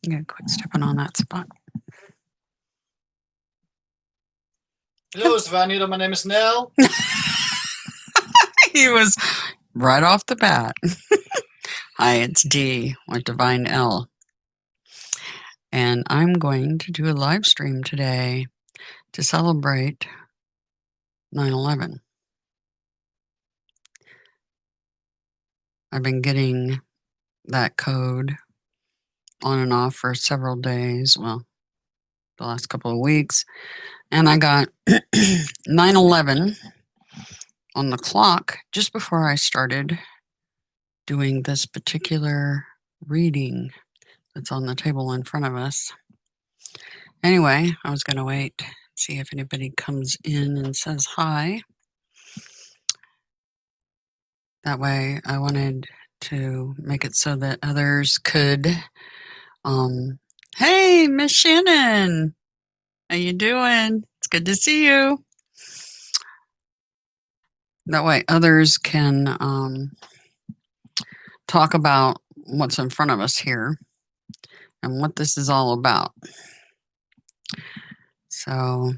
I'm going to quit stepping on that spot. Hello, Svanita. My name is Nell. He was right off the bat. Hi, it's D with Divine L. And I'm going to do a live stream today to celebrate 9/11. I've been getting that code on and off for several days. Well, the last couple of weeks. And I got 9/11 on the clock just before I started doing this particular reading that's on the table in front of us. Anyway, I was going to wait, see if anybody comes in and says hi. That way, I wanted to make it so that others could. Hey, Miss Shannon, how you doing? It's good to see you. That way, others can talk about what's in front of us here and what this is all about. So,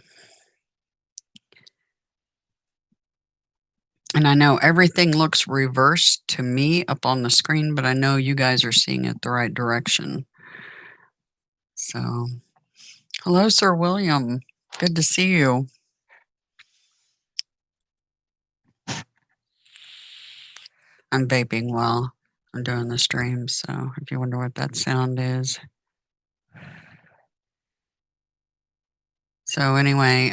and I know everything looks reversed to me up on the screen, but I know you guys are seeing it the right direction. So, hello, Sir William. Good to see you. I'm vaping while I'm doing the stream, so if you wonder what that sound is. So anyway,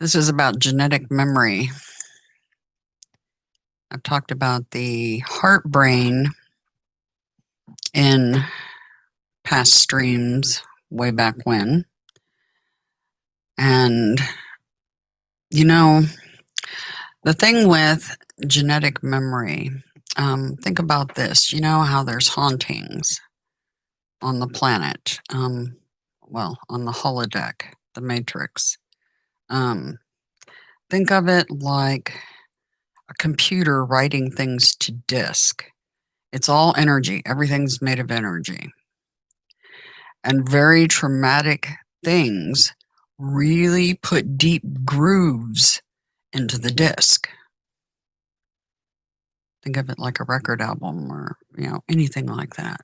this is about genetic memory. I've talked about the heart brain in past streams way back when. And, you know, the thing with genetic memory, think about this. You know how there's hauntings on the planet, well, on the holodeck, the matrix. Think of it like a computer writing things to disk. It's all energy. Everything's made of energy. And very traumatic things really put deep grooves into the disk. Think of it like a record album or, anything like that.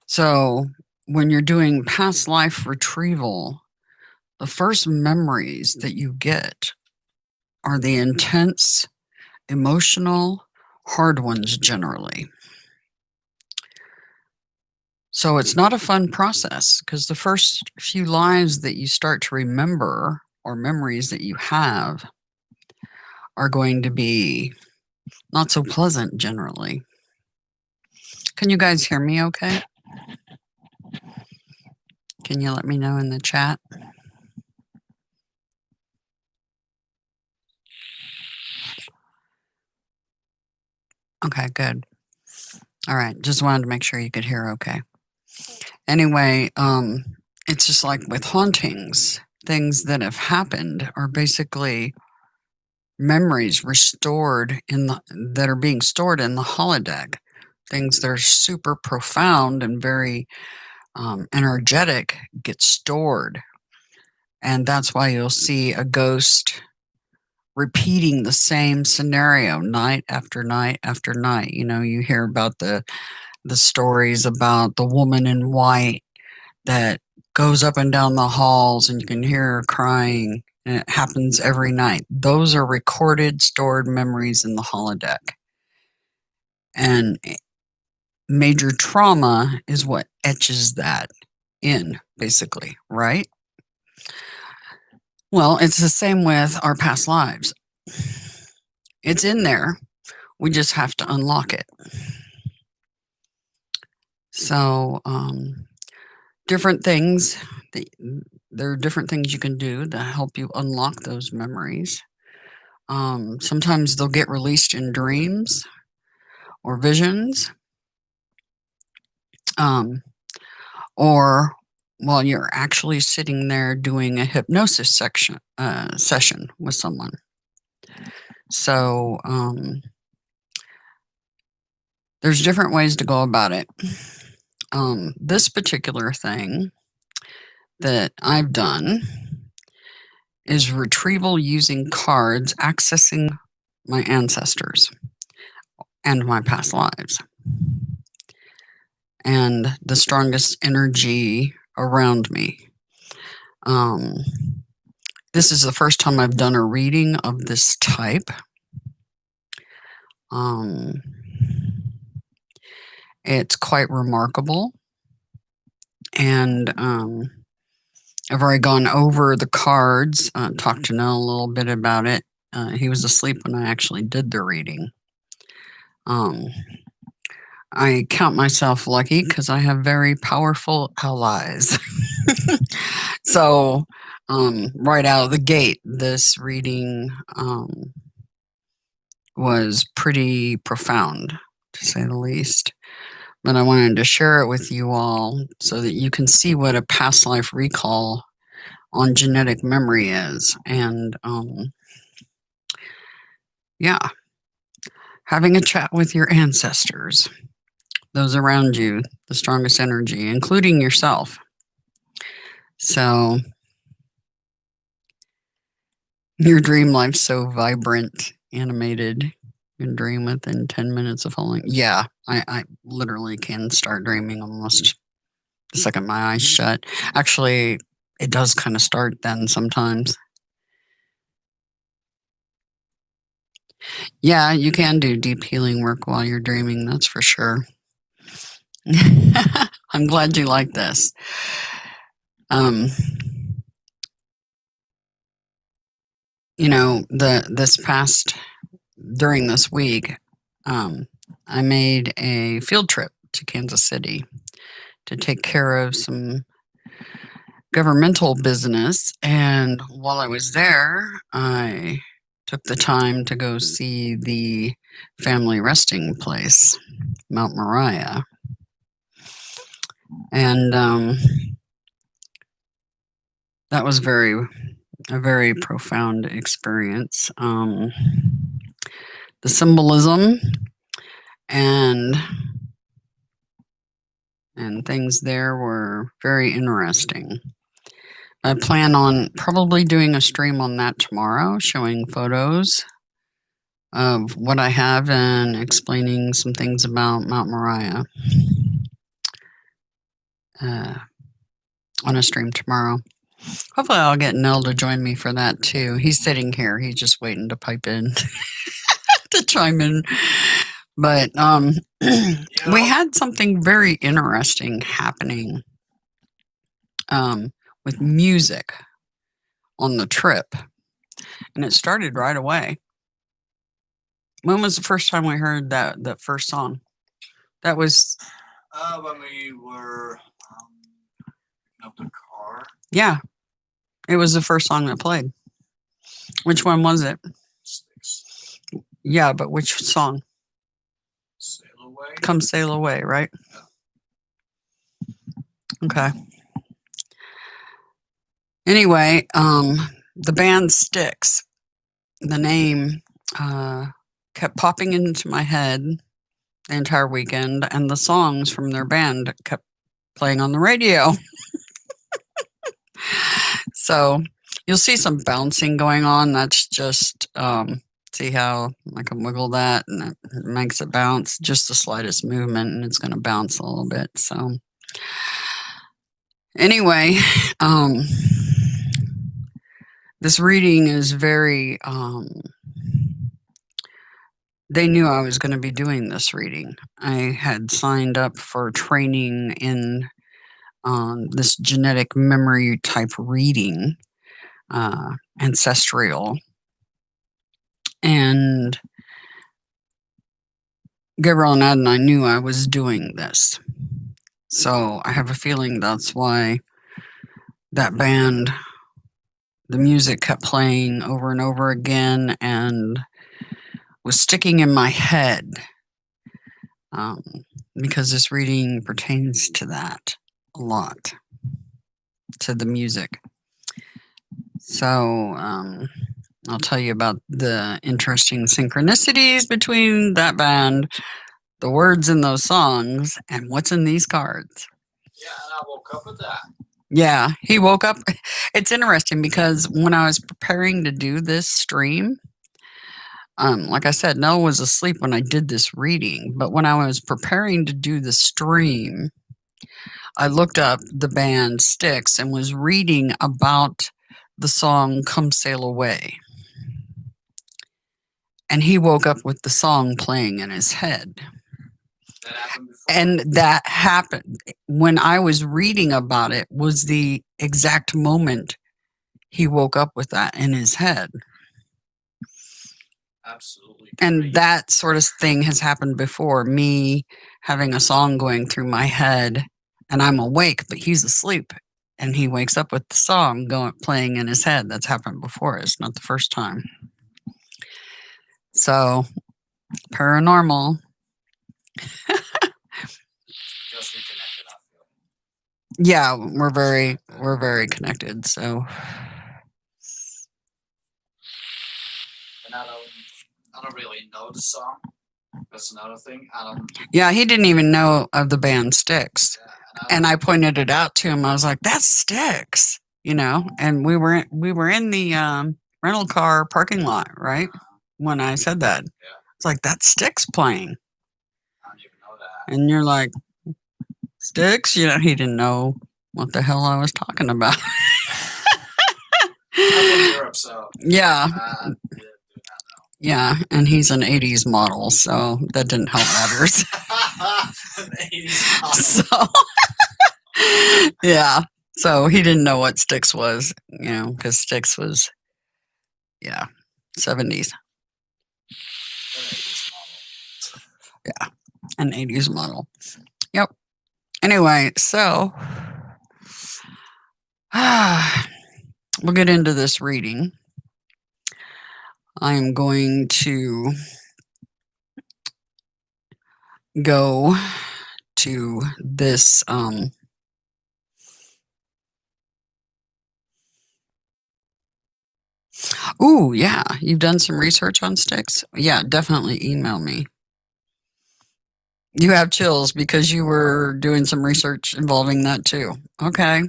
So when you're doing past life retrieval, the first memories that you get are the intense, emotional, hard ones generally. So it's not a fun process because the first few lives that you start to remember or memories that you have are going to be not so pleasant generally. Can you guys hear me okay? Can you let me know in the chat? Okay, good. All right, just wanted to make sure you could hear okay. Anyway, it's just like with hauntings, things that have happened are basically memories restored that are being stored in the holodeck. Things that are super profound and very energetic get stored. And that's why you'll see a ghost repeating the same scenario night after night after night. You hear about the stories about the woman in white that goes up and down the halls and you can hear her crying, and it happens every night. Those are recorded, stored memories in the holodeck. And major trauma is what etches that in, basically, right? Well, it's the same with our past lives. It's in there. We just have to unlock it. So, different things. There are different things you can do to help you unlock those memories. Sometimes they'll get released in dreams or visions, or while you're actually sitting there doing a hypnosis session with someone. So There's different ways to go about it. This particular thing that I've done is retrieval using cards, accessing my ancestors and my past lives, and the strongest energy around me. This is the first time I've done a reading of this type. It's quite remarkable, and I've already gone over the cards, talked to Nell a little bit about it. He was asleep when I actually did the reading. I count myself lucky because I have very powerful allies. So, right out of the gate, this reading was pretty profound, to say the least. But I wanted to share it with you all so that you can see what a past life recall on genetic memory is. And yeah, having a chat with your ancestors, those around you, the strongest energy, including yourself. So your dream life's so vibrant, animated. You can dream within 10 minutes of falling. Yeah, I literally can start dreaming almost the second my eyes shut. Actually, it does kind of start then sometimes. Yeah, you can do deep healing work while you're dreaming, that's for sure. I'm glad you like this. You know, during this week, I made a field trip to Kansas City to take care of some governmental business. And while I was there, I took the time to go see the family resting place, Mount Moriah. And that was a very profound experience. The symbolism and things there were very interesting. I plan on probably doing a stream on that tomorrow, showing photos of what I have and explaining some things about Mount Moriah on a stream tomorrow. Hopefully I'll get Nell to join me for that too. He's sitting here. He's just waiting to pipe in to chime in. But we had something very interesting happening with music on the trip. And it started right away. When was the first time we heard that first song? That was when we were up the car. Yeah. It was the first song that played. Which one was it? Six. Yeah, but which song? Sail Away. Come Sail Away, right? Yeah. Okay. Anyway, the band Styx, the name kept popping into my head the entire weekend, and the songs from their band kept playing on the radio. So you'll see some bouncing going on. That's just, see how I can wiggle that and it makes it bounce, just the slightest movement, and it's going to bounce a little bit. So anyway, this reading is very, they knew I was going to be doing this reading. I had signed up for training in this genetic memory type reading, Ancestral. And Gabriel and Ad and I knew I was doing this. So I have a feeling that's why that band, the music kept playing over and over again and was sticking in my head, because this reading pertains to that a lot, to the music. So I'll tell you about the interesting synchronicities between that band, the words in those songs and what's in these cards. Yeah, and I woke up with that. Yeah, he woke up. It's interesting because when I was preparing to do this stream, like I said, Noah was asleep when I did this reading. But when I was preparing to do the stream, I looked up the band Styx and was reading about the song Come Sail Away. And he woke up with the song playing in his head. That happened before. And that happened when I was reading about it, was the exact moment he woke up with that in his head. Absolutely. And great. that sort of thing has happened before, me having a song going through my head and I'm awake, but he's asleep and he wakes up with the song playing in his head. That's happened before. It's not the first time. So paranormal. Just reconnected, I feel. Yeah, we're very connected. So And I don't really know the song. That's another thing. yeah, he didn't even know of the band Styx. Yeah, And I pointed it out to him. I was like, "That's Styx," And we were in the rental car parking lot, right? When I said that, Yeah. it's like that's Styx playing, I don't even know that. and you're like, "Styx?" He didn't know what the hell I was talking about. I'm from Europe, so Yeah, I do not know. yeah, and he's an '80s model, so that didn't help matters. An 80s model. So, yeah. So he didn't know what Styx was, because Styx was, 70s. An 80s model. Yep. Anyway, so we'll get into this reading. I'm going to go to this ooh, yeah, you've done some research on Styx? Yeah, definitely email me. You have chills because you were doing some research involving that too. Okay.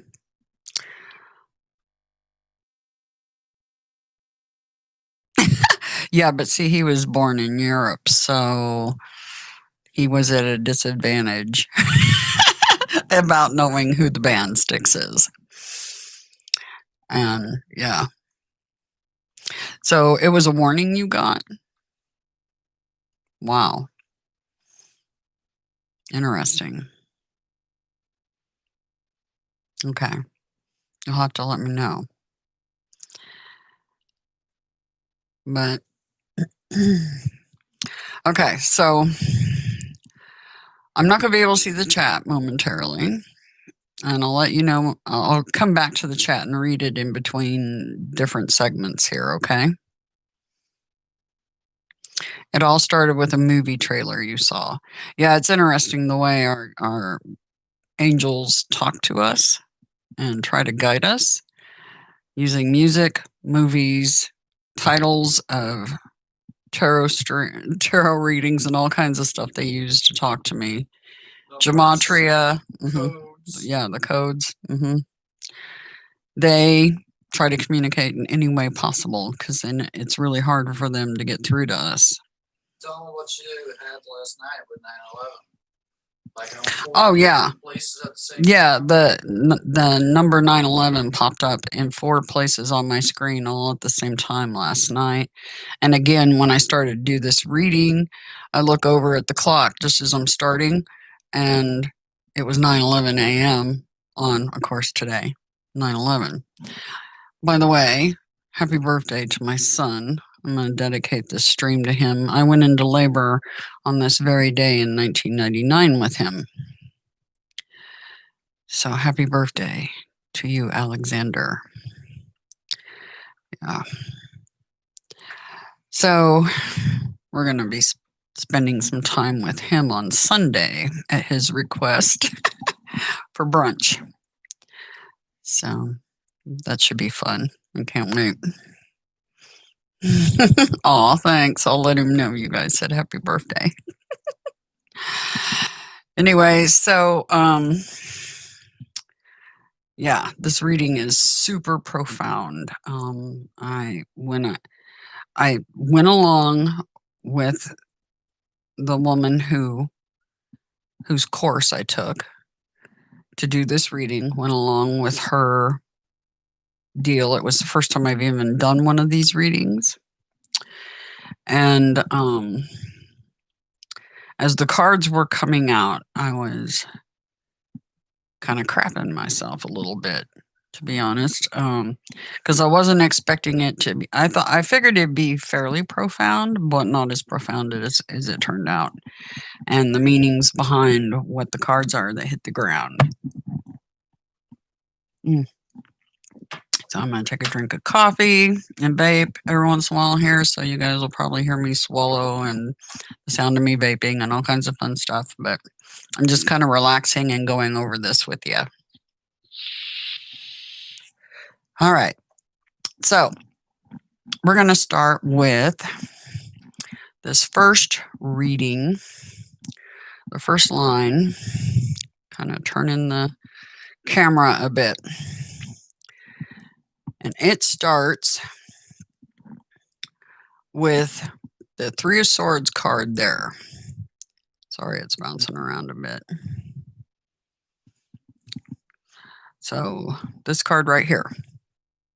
Yeah, but see, he was born in Europe, so he was at a disadvantage about knowing who the band Styx is. And yeah. So it was a warning you got? Wow. Interesting. Okay. You'll have to let me know. But okay, so I'm not going to be able to see the chat momentarily. And I'll let you know. I'll come back to the chat and read it in between different segments here, okay? It all started with a movie trailer you saw. Yeah, it's interesting the way our angels talk to us and try to guide us using music, movies, titles of tarot readings, and all kinds of stuff they use to talk to me. Gematria. Codes. Yeah, the codes. They try to communicate in any way possible because then it's really hard for them to get through to us. Tell me what you had last night with 9/11. Like Oh yeah, places at the same yeah. time. The number 9/11 popped up in 4 places on my screen all at the same time last night. And again, when I started to do this reading, I look over at the clock just as I'm starting, and it was 9:11 a.m. on, of course, today, 9/11. By the way, happy birthday to my son. I'm going to dedicate this stream to him. I went into labor on this very day in 1999 with him. So happy birthday to you, Alexander. Yeah. So we're going to be spending some time with him on Sunday at his request for brunch. So that should be fun. I can't wait. Aw, thanks. I'll let him know you guys said happy birthday. Anyway, so yeah, this reading is super profound. I went along with the woman whose course I took to do this reading, went along with her deal. It was the first time I've even done one of these readings. And as the cards were coming out, I was kind of crapping myself a little bit, to be honest, because I wasn't expecting it to be. I figured it'd be fairly profound, but not as profound as it turned out, and the meanings behind what the cards are that hit the ground. So I'm gonna take a drink of coffee and vape every once in a while here, so you guys will probably hear me swallow and the sound of me vaping and all kinds of fun stuff. But I'm just kind of relaxing and going over this with you. All right. So we're going to start with this first reading, the first line. Kind of turn in the camera a bit. And it starts with the Three of Swords card there. Sorry, it's bouncing around a bit. So this card right here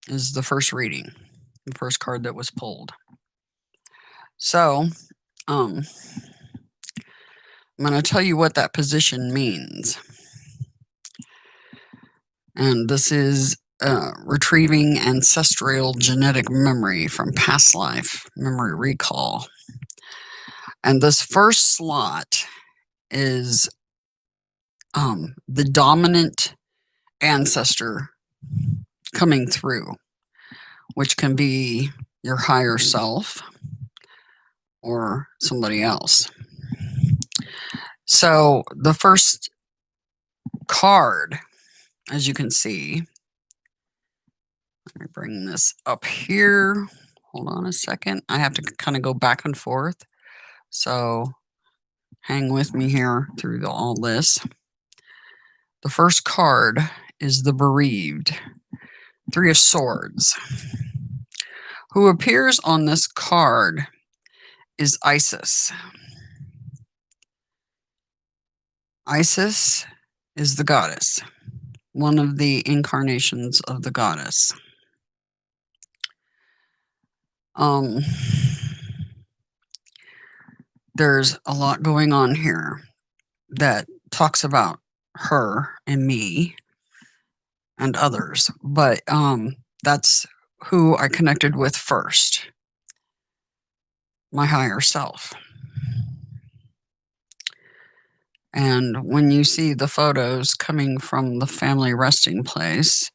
is the first reading, the first card that was pulled. So I'm going to tell you what that position means. And this is retrieving ancestral genetic memory from past life, memory recall. And this first slot is the dominant ancestor coming through, which can be your higher self or somebody else. So the first card, as you can see, let me bring this up here. Hold on a second. I have to kind of go back and forth. So hang with me here through all this. The first card is the bereaved, Three of Swords. Who appears on this card is Isis. Isis is the goddess, one of the incarnations of the goddess. There's a lot going on here that talks about her and me and others, but that's who I connected with first, my higher self. And when you see the photos coming from the family resting place,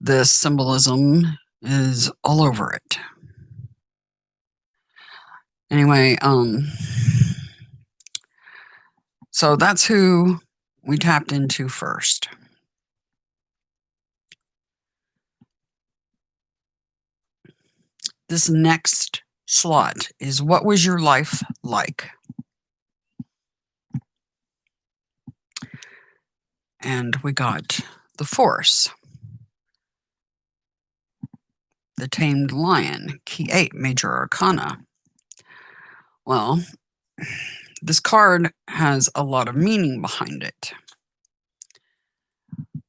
this symbolism is all over it. Anyway, so that's who we tapped into first. This next slot is, what was your life like? And we got the Force, the Tamed Lion, Key 8, Major Arcana. Well, this card has a lot of meaning behind it.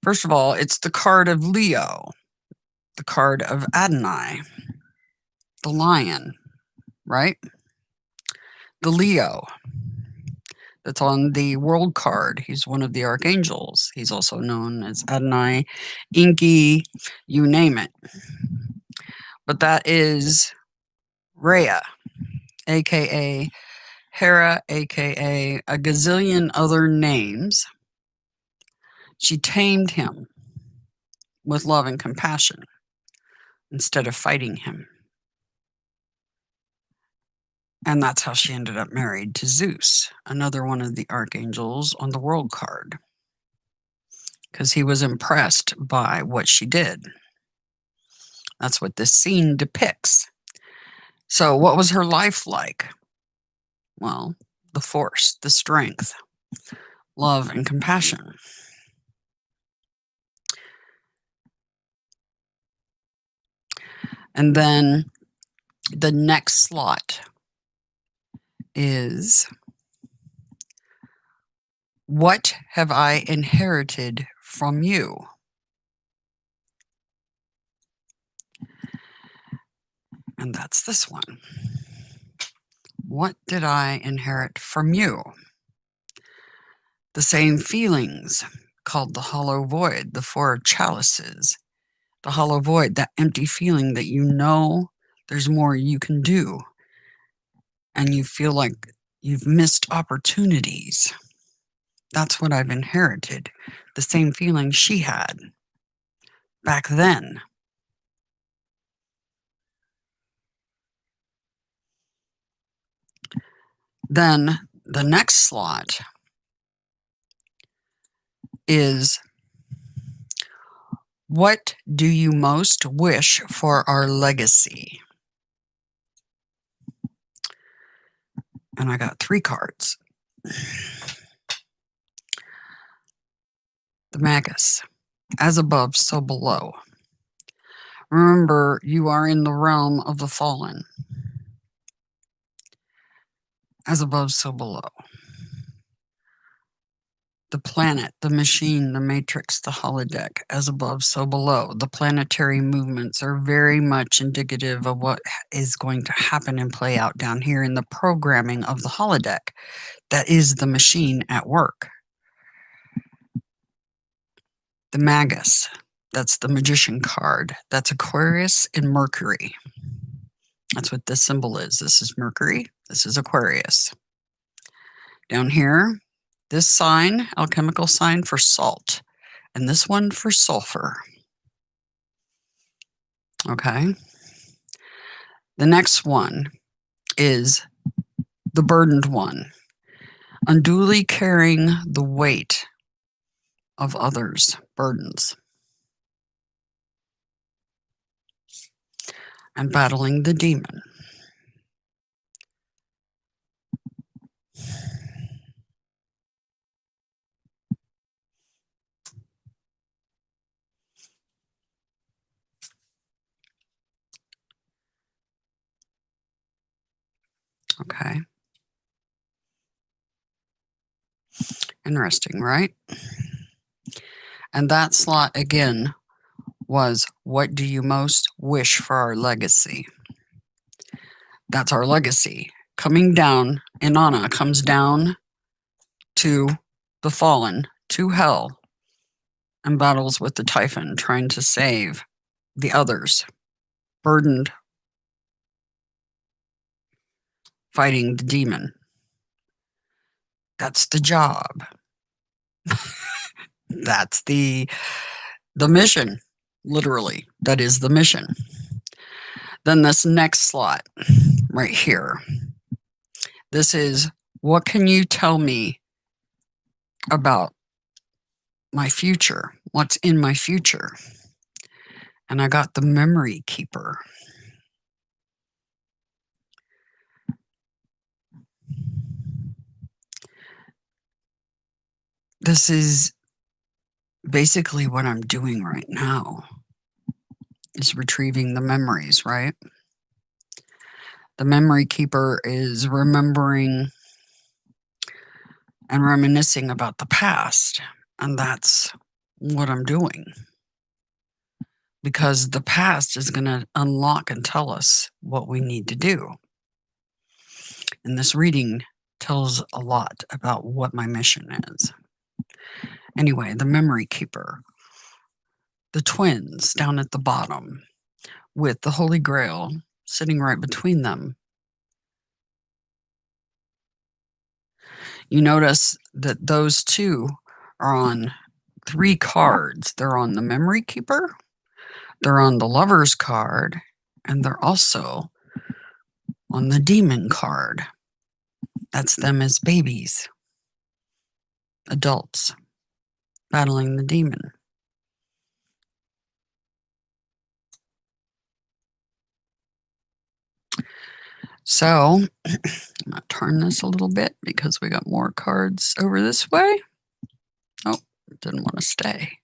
First of all, it's the card of Leo, the card of Adonai, the lion, right? The Leo that's on the world card. He's one of the archangels. He's also known as Adonai, Inky, you name it. But that is Rhea, aka Hera, aka a gazillion other names. She tamed him with love and compassion instead of fighting him. And that's how she ended up married to Zeus, another one of the archangels on the world card, because he was impressed by what she did. That's what this scene depicts. So what was her life like? Well, the force, the strength, love, and compassion. And then the next slot is, what have I inherited from you? And that's this one. What did I inherit from you? The same feelings, called the hollow void, the four chalices. The hollow void, that empty feeling that you know there's more you can do. And you feel like you've missed opportunities. That's what I've inherited. The same feeling she had back then. Then the next slot is, what do you most wish for our legacy? And I got 3 cards. The Magus, as above, so below. Remember, you are in the realm of the fallen. As above, so below. The planet, the machine, the matrix, the holodeck, as above, so below. The planetary movements are very much indicative of what is going to happen and play out down here in the programming of the holodeck. That is the machine at work. The Magus, that's the magician card. That's Aquarius and Mercury. That's what this symbol is. This is Mercury. This is Aquarius. Down here, this sign, alchemical sign for salt, and this one for sulfur. Okay. The next one is the burdened one, unduly carrying the weight of others' burdens and battling the demon. Okay. Interesting, right? And that slot again was, what do you most wish for our legacy? That's our legacy. Coming down, Inanna comes down to the fallen, to hell, and battles with the Typhon, trying to save the others, burdened, fighting the demon. That's the job. That's the mission, literally. That is the mission. Then this next slot right here. This is, what can you tell me about my future? What's in my future? And I got the memory keeper. This is basically what I'm doing right now, is retrieving the memories, right? The memory keeper is remembering and reminiscing about the past. And that's what I'm doing. Because the past is going to unlock and tell us what we need to do. And this reading tells a lot about what my mission is. Anyway, the memory keeper, the twins down at the bottom with the Holy Grail sitting right between them. You notice that those two are on 3 cards. They're on the memory keeper, they're on the lover's card, and they're also on the demon card. That's them as babies, adults, battling the demon. So I'm going to turn this a little bit because we got more cards over this way. Didn't want to stay.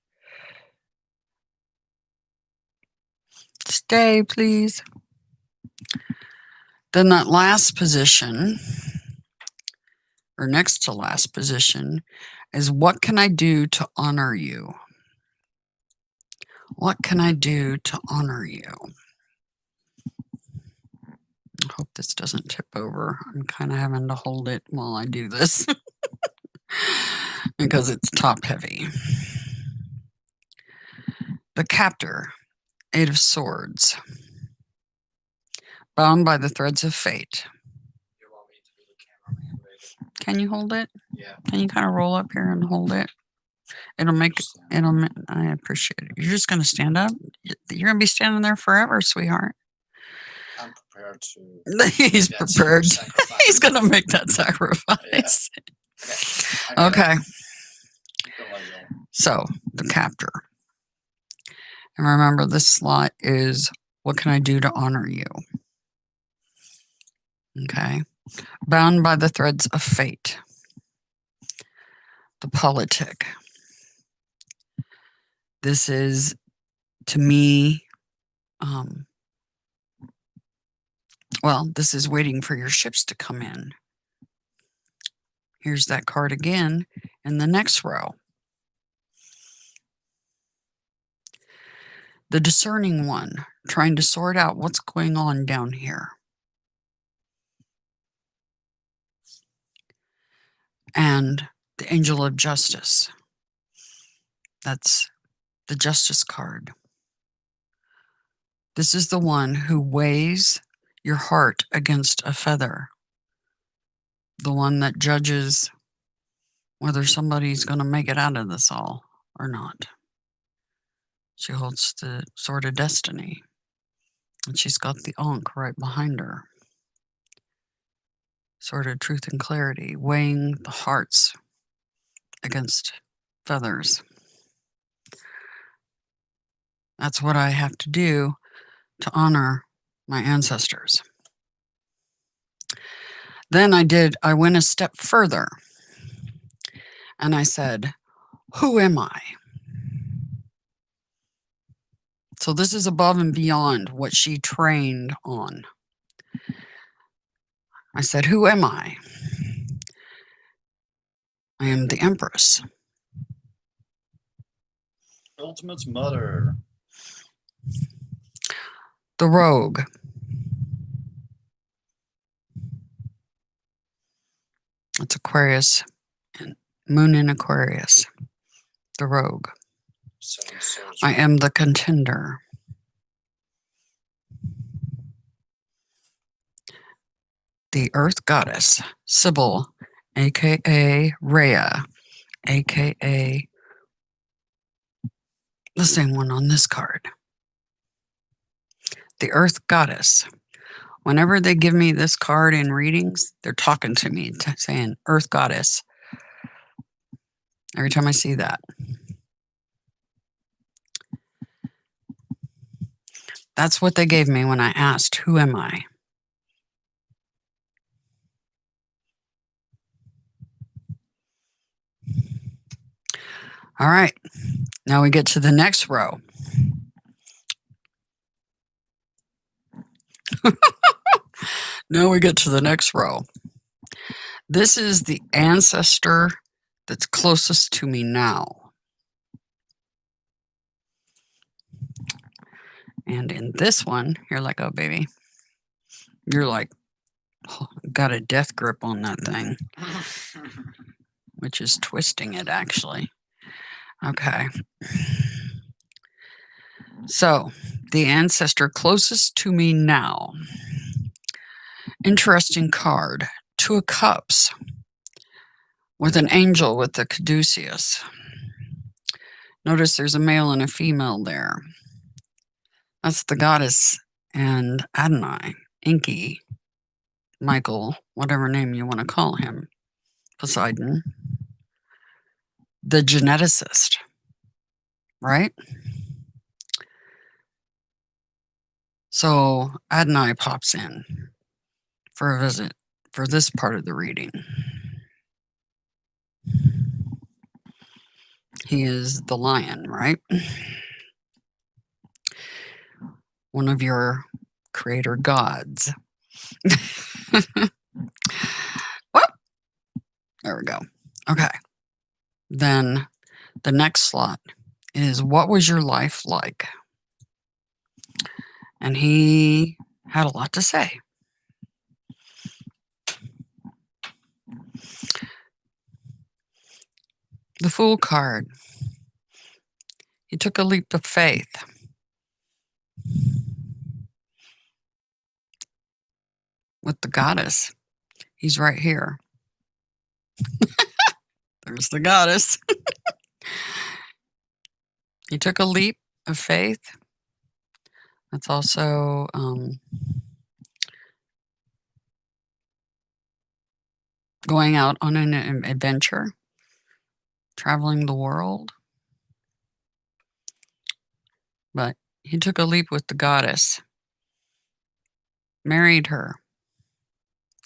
Stay, please. Then that last position, or next to last position, is what can I do to honor you? What can I do to honor you? I hope this doesn't tip over. I'm kind of having to hold it while I do this because it's top heavy. The captor, 8 of Swords, bound by the threads of fate. You want me to be the cameraman, baby? Can you hold it? Yeah. Can you kind of roll up here and hold it? It'll make it. I appreciate it. You're just going to stand up? You're going to be standing there forever, sweetheart. I'm prepared to. He's prepared. He's going to make that sacrifice. Yeah. Okay. So, the captor. And remember, this slot is what can I do to honor you? Okay. Bound by the threads of fate. The politic. This is, to me, well, this is waiting for your ships to come in. Here's that card again in the next row. The discerning one, trying to sort out what's going on down here. And the angel of justice. That's the justice card. This is the one who weighs your heart against a feather. The one that judges whether somebody's going to make it out of this all or not. She holds the sword of destiny. And she's got the Ankh right behind her. Sword of truth and clarity, weighing the hearts against feathers. That's what I have to do to honor my ancestors. Then I went a step further and I said, who am I? So this is above and beyond what she trained on. I said, who am I? I am the Empress. Ultimate mother. The Rogue. It's Aquarius, and Moon in Aquarius. The Rogue. I am the Contender. The Earth Goddess, Sybil, aka Rhea, aka the same one on this card. The Earth Goddess. Whenever they give me this card in readings, they're talking to me, saying Earth Goddess. Every time I see that. That's what they gave me when I asked, who am I? All right, now we get to the next row. Now we get to the next row. This is the ancestor that's closest to me now. And in this one, you're like, oh, baby. You're like, oh, got a death grip on that thing, which is twisting it, actually. Okay. So, the ancestor closest to me now. Interesting card. 2 of Cups with an angel with the caduceus. Notice there's a male and a female there. That's the goddess and Adonai, Enki, Michael, whatever name you want to call him, Poseidon, the geneticist, right? So Adonai pops in for a visit for this part of the reading. He is the lion, right? One of your creator gods. Well, there we go. Okay. Then the next slot is, what was your life like? And he had a lot to say. The Fool card. He took a leap of faith. With the Goddess. He's right here. There's the Goddess. He took a leap of faith. That's also going out on an adventure, traveling the world. But he took a leap with the Goddess, married her.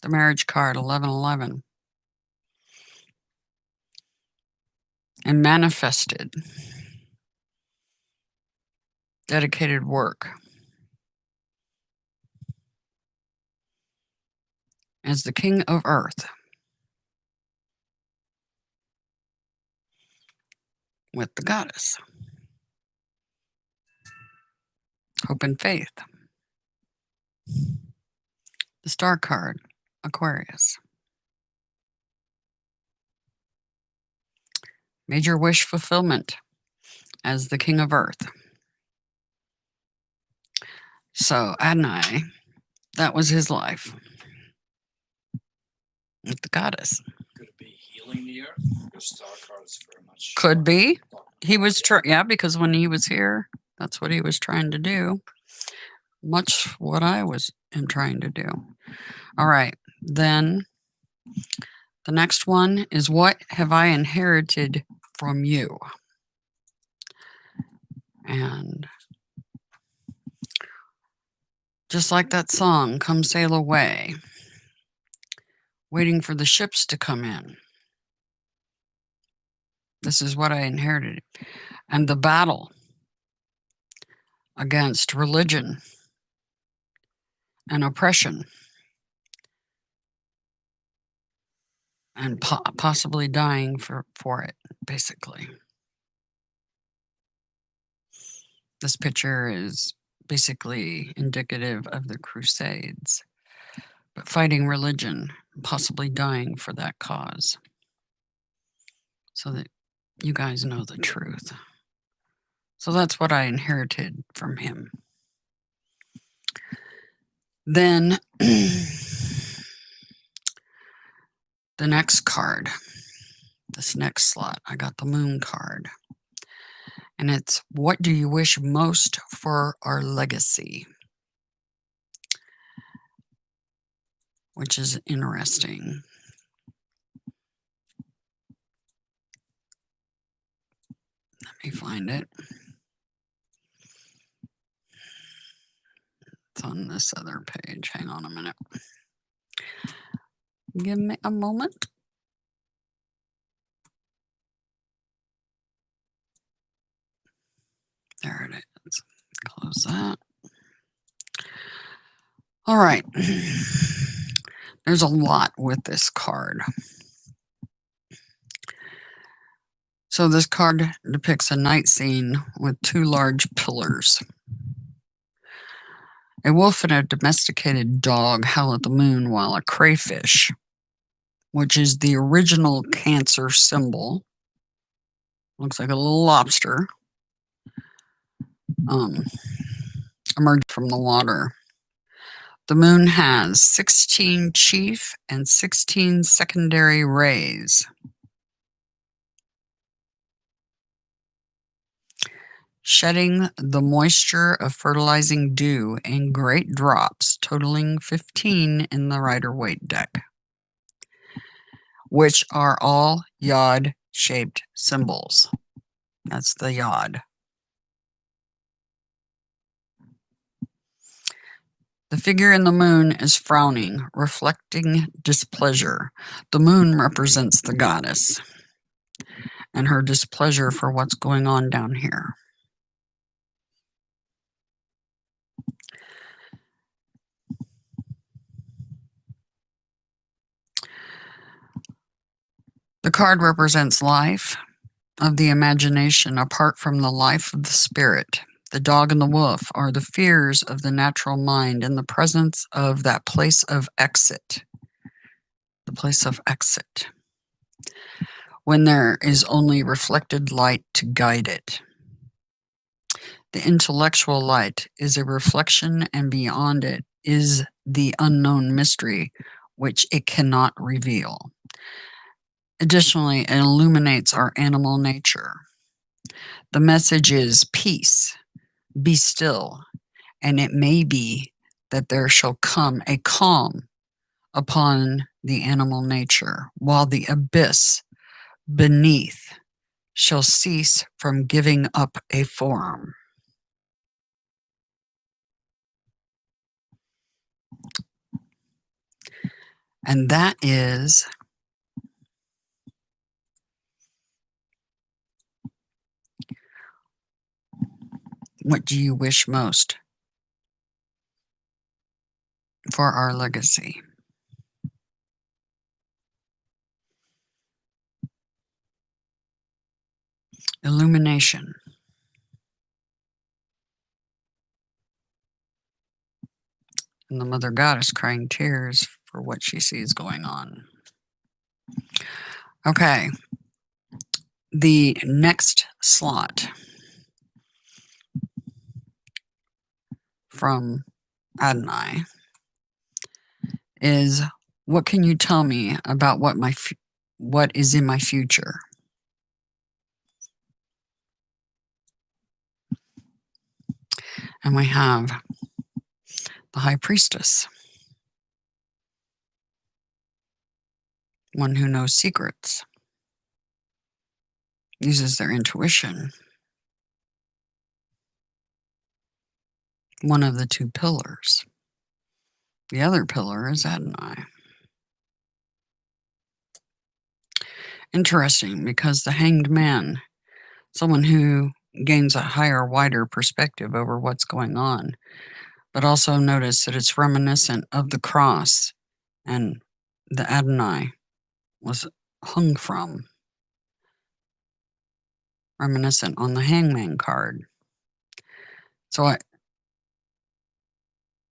The marriage card, 1111. And manifested dedicated work as the King of Earth with the Goddess. Hope and faith. The Star card, Aquarius. Major wish fulfillment as the King of Earth. So Adonai, that was his life with the Goddess. Could it be healing the earth? Because star card is very much. Could be. He was yeah, because when he was here, that's what he was trying to do. Much what I am trying to do. All right, then the next one is, what have I inherited from you? And just like that song, Come Sail Away, waiting for the ships to come in. This is what I inherited. And the battle against religion and oppression and possibly dying for it, basically. This picture is basically indicative of the Crusades, but fighting religion, possibly dying for that cause, so that you guys know the truth. So that's what I inherited from him. Then the next card, this next slot, I got the Moon card. And it's, what do you wish most for our legacy? Which is interesting. Let me find it. It's on this other page. Hang on a minute. Give me a moment. There it is. Close that. All right. There's a lot with this card. So this card depicts a night scene with two large pillars. A wolf and a domesticated dog howl at the moon, while a crayfish, which is the original Cancer symbol, looks like a little lobster, emerged from the water. The moon has 16 chief and 16 secondary rays. Shedding the moisture of fertilizing dew in great drops, totaling 15 in the Rider-Waite deck, which are all yod-shaped symbols. That's the yod. The figure in the moon is frowning, reflecting displeasure. The moon represents the Goddess. and her displeasure for what's going on down here. The card represents life of the imagination apart from the life of the spirit. The dog and the wolf are the fears of the natural mind in the presence of that place of exit. The place of exit. When there is only reflected light to guide it. The intellectual light is a reflection, and beyond it is the unknown mystery which it cannot reveal. Additionally, it illuminates our animal nature. The message is peace, be still, and it may be that there shall come a calm upon the animal nature, while the abyss beneath shall cease from giving up a form. And that is what do you wish most for our legacy? Illumination. And the Mother Goddess crying tears for what she sees going on. Okay. The next slot from Adonai is, what can you tell me about what is in my future? And we have the High Priestess, one who knows secrets, uses their intuition. One of the two pillars. The other pillar is Adonai. Interesting, because the Hanged Man, someone who gains a higher, wider perspective over what's going on, but also notice that it's reminiscent of the cross and the Adonai was hung from, reminiscent on the Hangman card. So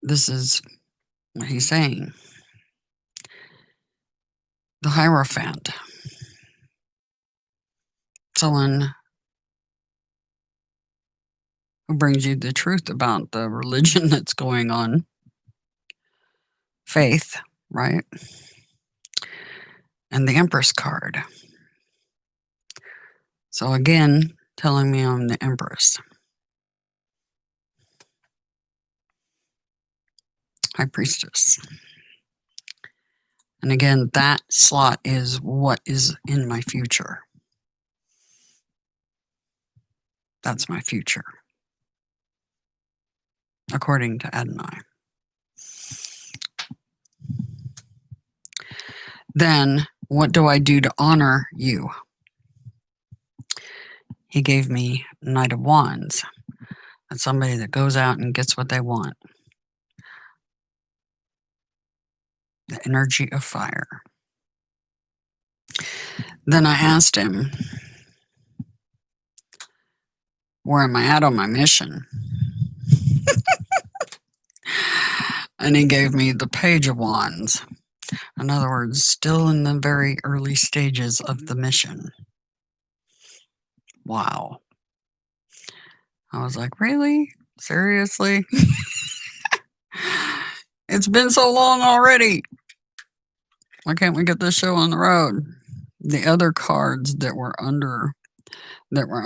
this is what he's saying. The Hierophant, someone who brings you the truth about the religion that's going on. Faith, right? And the Empress card. So again, telling me I'm the Empress. High Priestess. And again, that slot is what is in my future. That's my future, according to Adonai. Then, what do I do to honor you? He gave me Knight of Wands. That's somebody that goes out and gets what they want. The energy of fire. Then I asked him, where am I at on my mission? And he gave me the Page of Wands. In other words, still in the very early stages of the mission. Wow. I was like, really? Seriously? It's been so long already. Why can't we get this show on the road? The other cards that were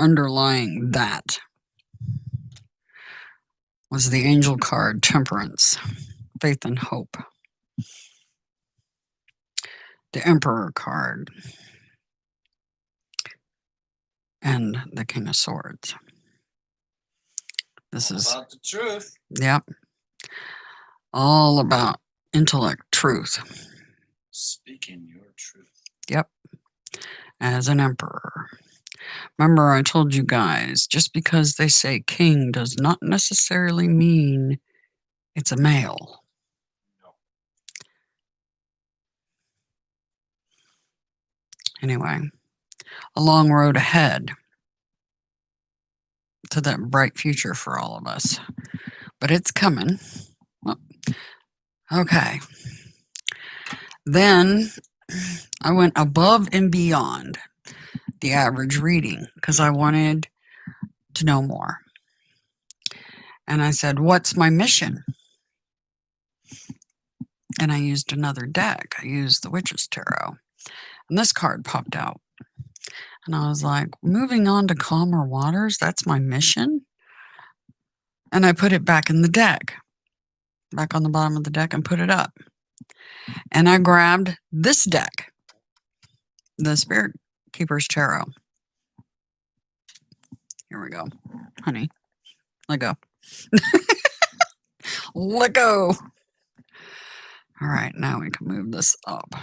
underlying that was the Angel card, Temperance, Faith and Hope. The Emperor card, and the King of Swords. This is about the truth. Yep. All about intellect, truth. Speaking your truth. Yep. As an emperor. Remember, I told you guys, just because they say king does not necessarily mean it's a male. No. Anyway, a long road ahead to that bright future for all of us. But it's coming. Well, okay. Then I went above and beyond the average reading because I wanted to know more. And I said, what's my mission? And I used another deck. I used the Witch's Tarot. And this card popped out. And I was like, moving on to calmer waters, that's my mission? And I put it back in the deck, back on the bottom of the deck, and put it up. And I grabbed this deck, the Spirit Keeper's Tarot. Here we go. Honey, let go. Let go. All right, now we can move this up.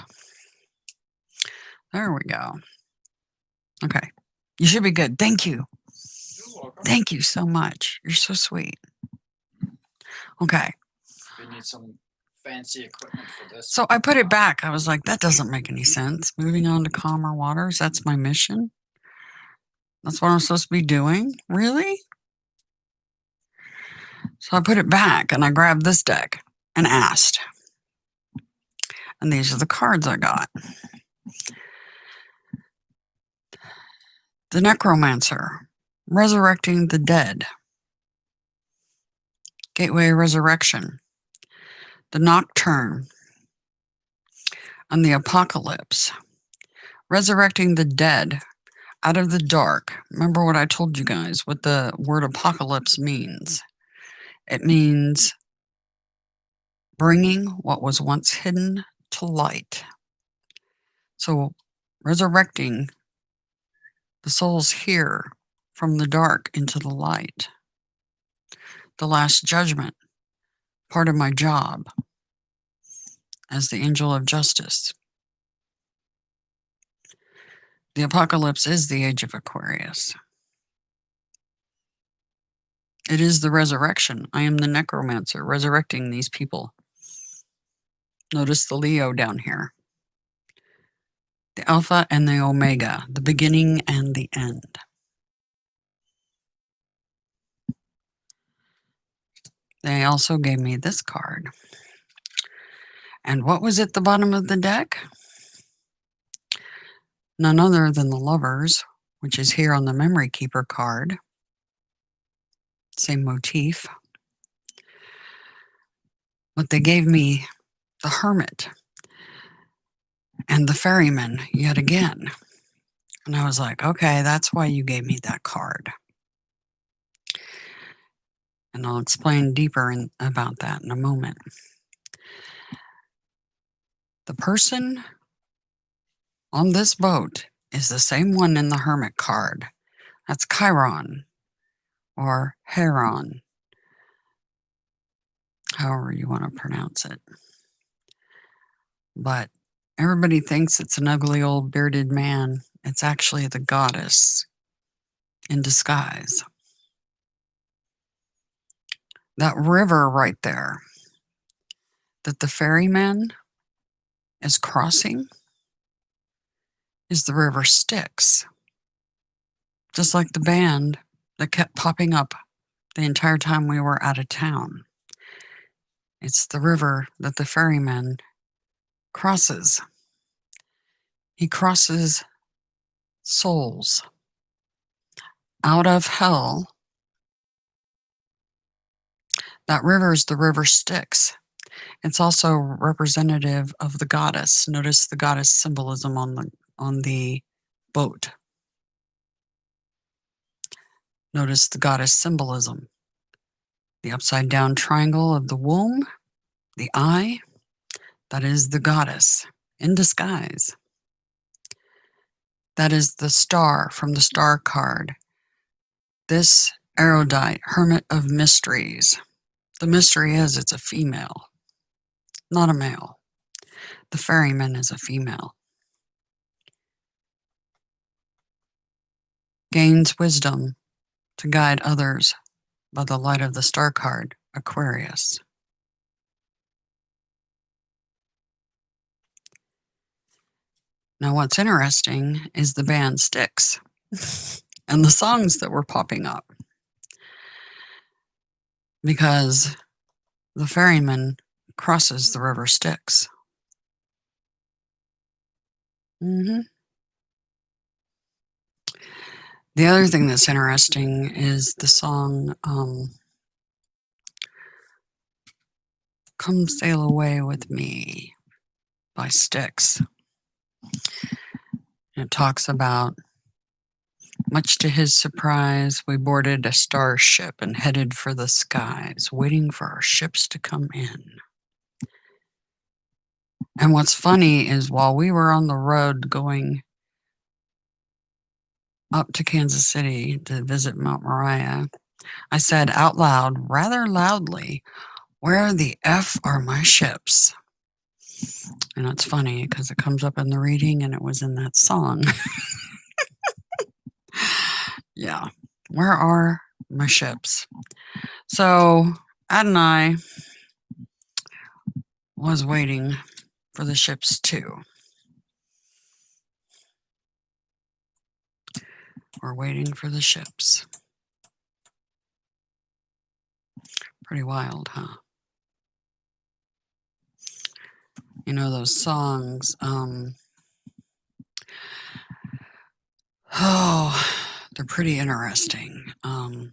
There we go. Okay. You should be good. Thank you. You're welcome. Thank you so much. You're so sweet. Okay. We need some fancy equipment for this. So I put it back. I was like, that doesn't make any sense. Moving on to calmer waters. That's my mission. That's what I'm supposed to be doing. Really? So I put it back and I grabbed this deck and asked. And these are the cards I got. The Necromancer, resurrecting the dead. Gateway Resurrection. The Nocturne. And the Apocalypse. Resurrecting the dead out of the dark. Remember what I told you guys, what the word apocalypse means. It means bringing what was once hidden to light. So resurrecting the souls here from the dark into the light. The Last Judgment, part of my job as the angel of justice. The apocalypse is the age of Aquarius. It is the resurrection. I am the necromancer resurrecting these people. Notice the Leo down here. The Alpha and the Omega, the beginning and the end. They also gave me this card. And what was at the bottom of the deck? None other than the Lovers, which is here on the Memory Keeper card. Same motif. But they gave me the Hermit and the Ferryman yet again. And I was like, okay, that's why you gave me that card. And I'll explain deeper about that in a moment. The person on this boat is the same one in the Hermit card. That's Chiron or Heron, however you want to pronounce it. But everybody thinks it's an ugly old bearded man. It's actually the goddess in disguise. That river right there that the ferryman is crossing is the river Styx. Just like the band that kept popping up the entire time we were out of town. It's the river that the ferryman crosses. He crosses souls out of hell. That river is the river Styx. It's also representative of the goddess. Notice the goddess symbolism on the boat. Notice the goddess symbolism. The upside down triangle of the womb, the eye, that is the goddess in disguise. That is the star from the star card. This erudite hermit of mysteries. The mystery is it's a female, not a male. The ferryman is a female. gains wisdom to guide others by the light of the star card, Aquarius. Now, what's interesting is the band Styx and the songs that were popping up, because the ferryman crosses the river Styx. The other thing that's interesting is the song Come Sail Away With Me by Styx. It talks about, much to his surprise, we boarded a starship and headed for the skies, waiting for our ships to come in. And what's funny is while we were on the road going up to Kansas City to visit Mount Moriah, I said out loud, rather loudly, "Where the F are my ships?" And it's funny because it comes up in the reading and it was in that song. Yeah. Where are my ships? So Adonai was waiting for the ships too. We're waiting for the ships. Pretty wild, huh? You know, those songs, they're pretty interesting. I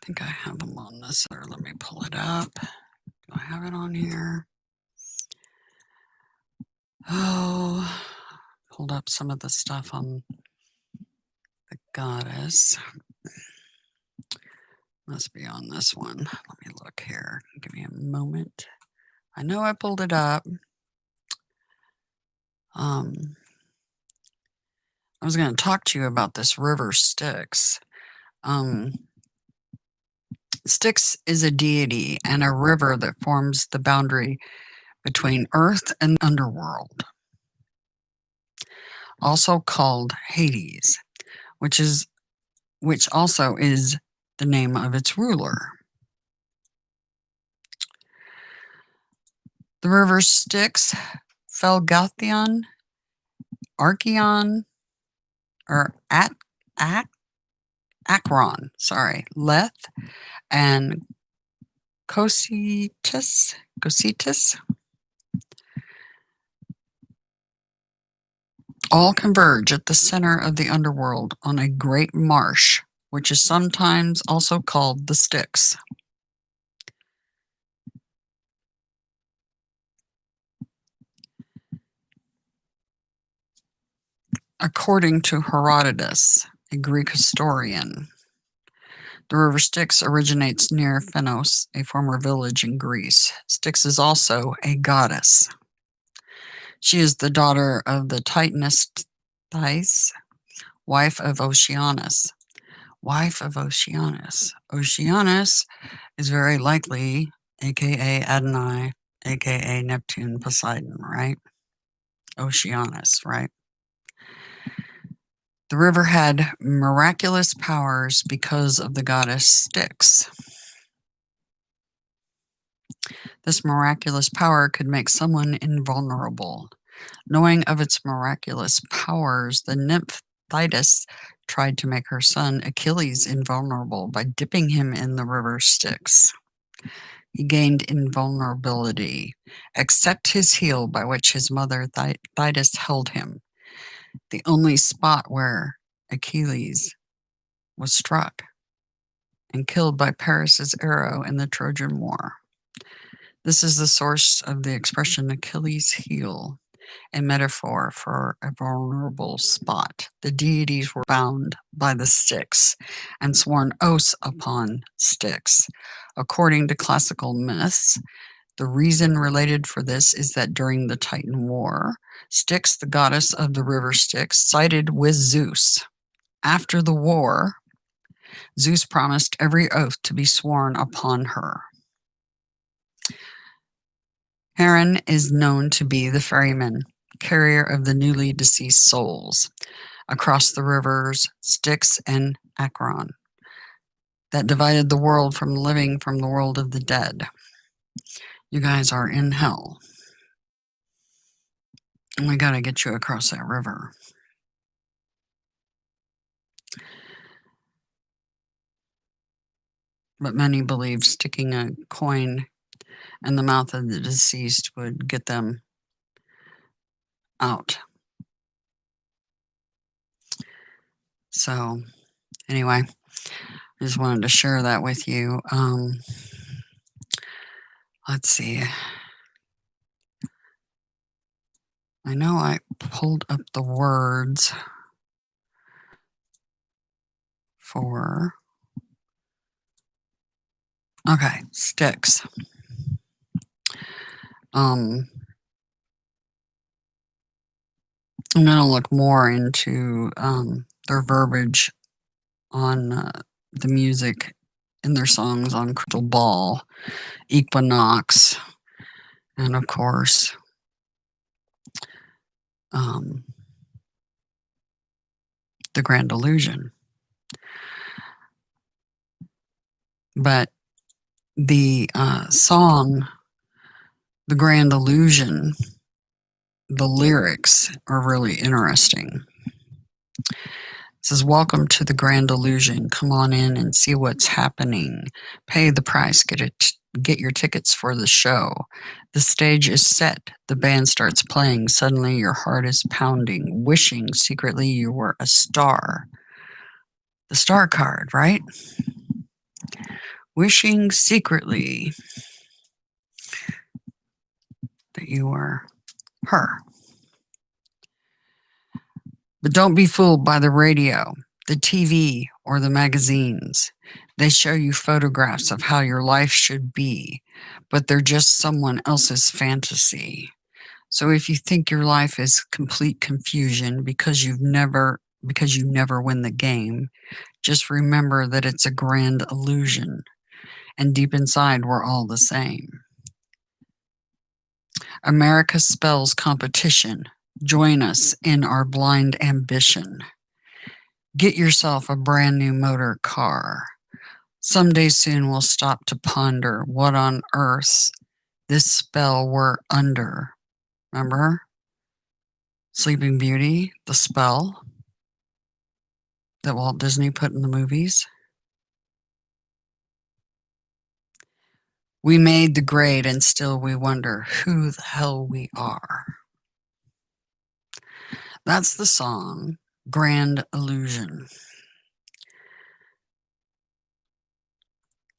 think I have them on this, or let me pull it up. Do I have it on here? Oh, pulled up some of the stuff on the goddess. Must be on this one. Let me look here. Give me a moment. I know I pulled it up. I was going to talk to you about this river Styx. Styx is a deity and a river that forms the boundary between earth and underworld, also called Hades, which also is the name of its ruler. The river Styx, Felgathion, Archeon, or Akron, Leth, and Cocytus all converge at the center of the underworld on a great marsh, which is sometimes also called the Styx. According to Herodotus, a Greek historian, the river Styx originates near Phanos, a former village in Greece. Styx is also a goddess. She is the daughter of the Titaness Thais, wife of Oceanus. Oceanus is very likely, aka Adonai, aka Neptune, Poseidon, right? Oceanus, right? The river had miraculous powers because of the goddess Styx. This miraculous power could make someone invulnerable. Knowing of its miraculous powers, the nymph Thetis tried to make her son Achilles invulnerable by dipping him in the river Styx. He gained invulnerability, except his heel by which his mother Thetis held him, the only spot where Achilles was struck and killed by Paris's arrow in the Trojan War. This is the source of the expression Achilles' heel, a metaphor for a vulnerable spot. The deities were bound by the Styx and sworn oaths upon Styx. According to classical myths, the reason related for this is that during the Titan War, Styx, the goddess of the river Styx, sided with Zeus. After the war, Zeus promised every oath to be sworn upon her. Charon is known to be the ferryman, carrier of the newly deceased souls. across the rivers Styx and Akron that divided the world from the living from the world of the dead. You guys are in hell. And we got to get you across that river. But many believe sticking a coin in the mouth of the deceased would get them out. So, anyway, I just wanted to share that with you. Let's see. I know I pulled up the words for. Okay, Styx. I'm going to look more into their verbiage on the music in their songs on Crystal Ball, Equinox, and of course, The Grand Illusion. But the song, The Grand Illusion, the lyrics are really interesting. It says, "Welcome to the Grand Illusion. Come on in and see what's happening. Pay the price. Get your tickets for the show. The stage is set. The band starts playing. Suddenly your heart is pounding, wishing secretly you were a star." The star card, right? Wishing secretly that you were her. But don't be fooled by the radio, the TV, or the magazines. They show you photographs of how your life should be, but they're just someone else's fantasy. So if you think your life is complete confusion because you never win the game, just remember that it's a grand illusion, and deep inside we're all the same. America spells competition. Join us in our blind ambition. Get yourself a brand new motor car. Someday soon we'll stop to ponder what on earth this spell we're under. Remember? Sleeping Beauty, the spell that Walt Disney put in the movies. We made the grade and still we wonder who the hell we are. That's the song, Grand Illusion.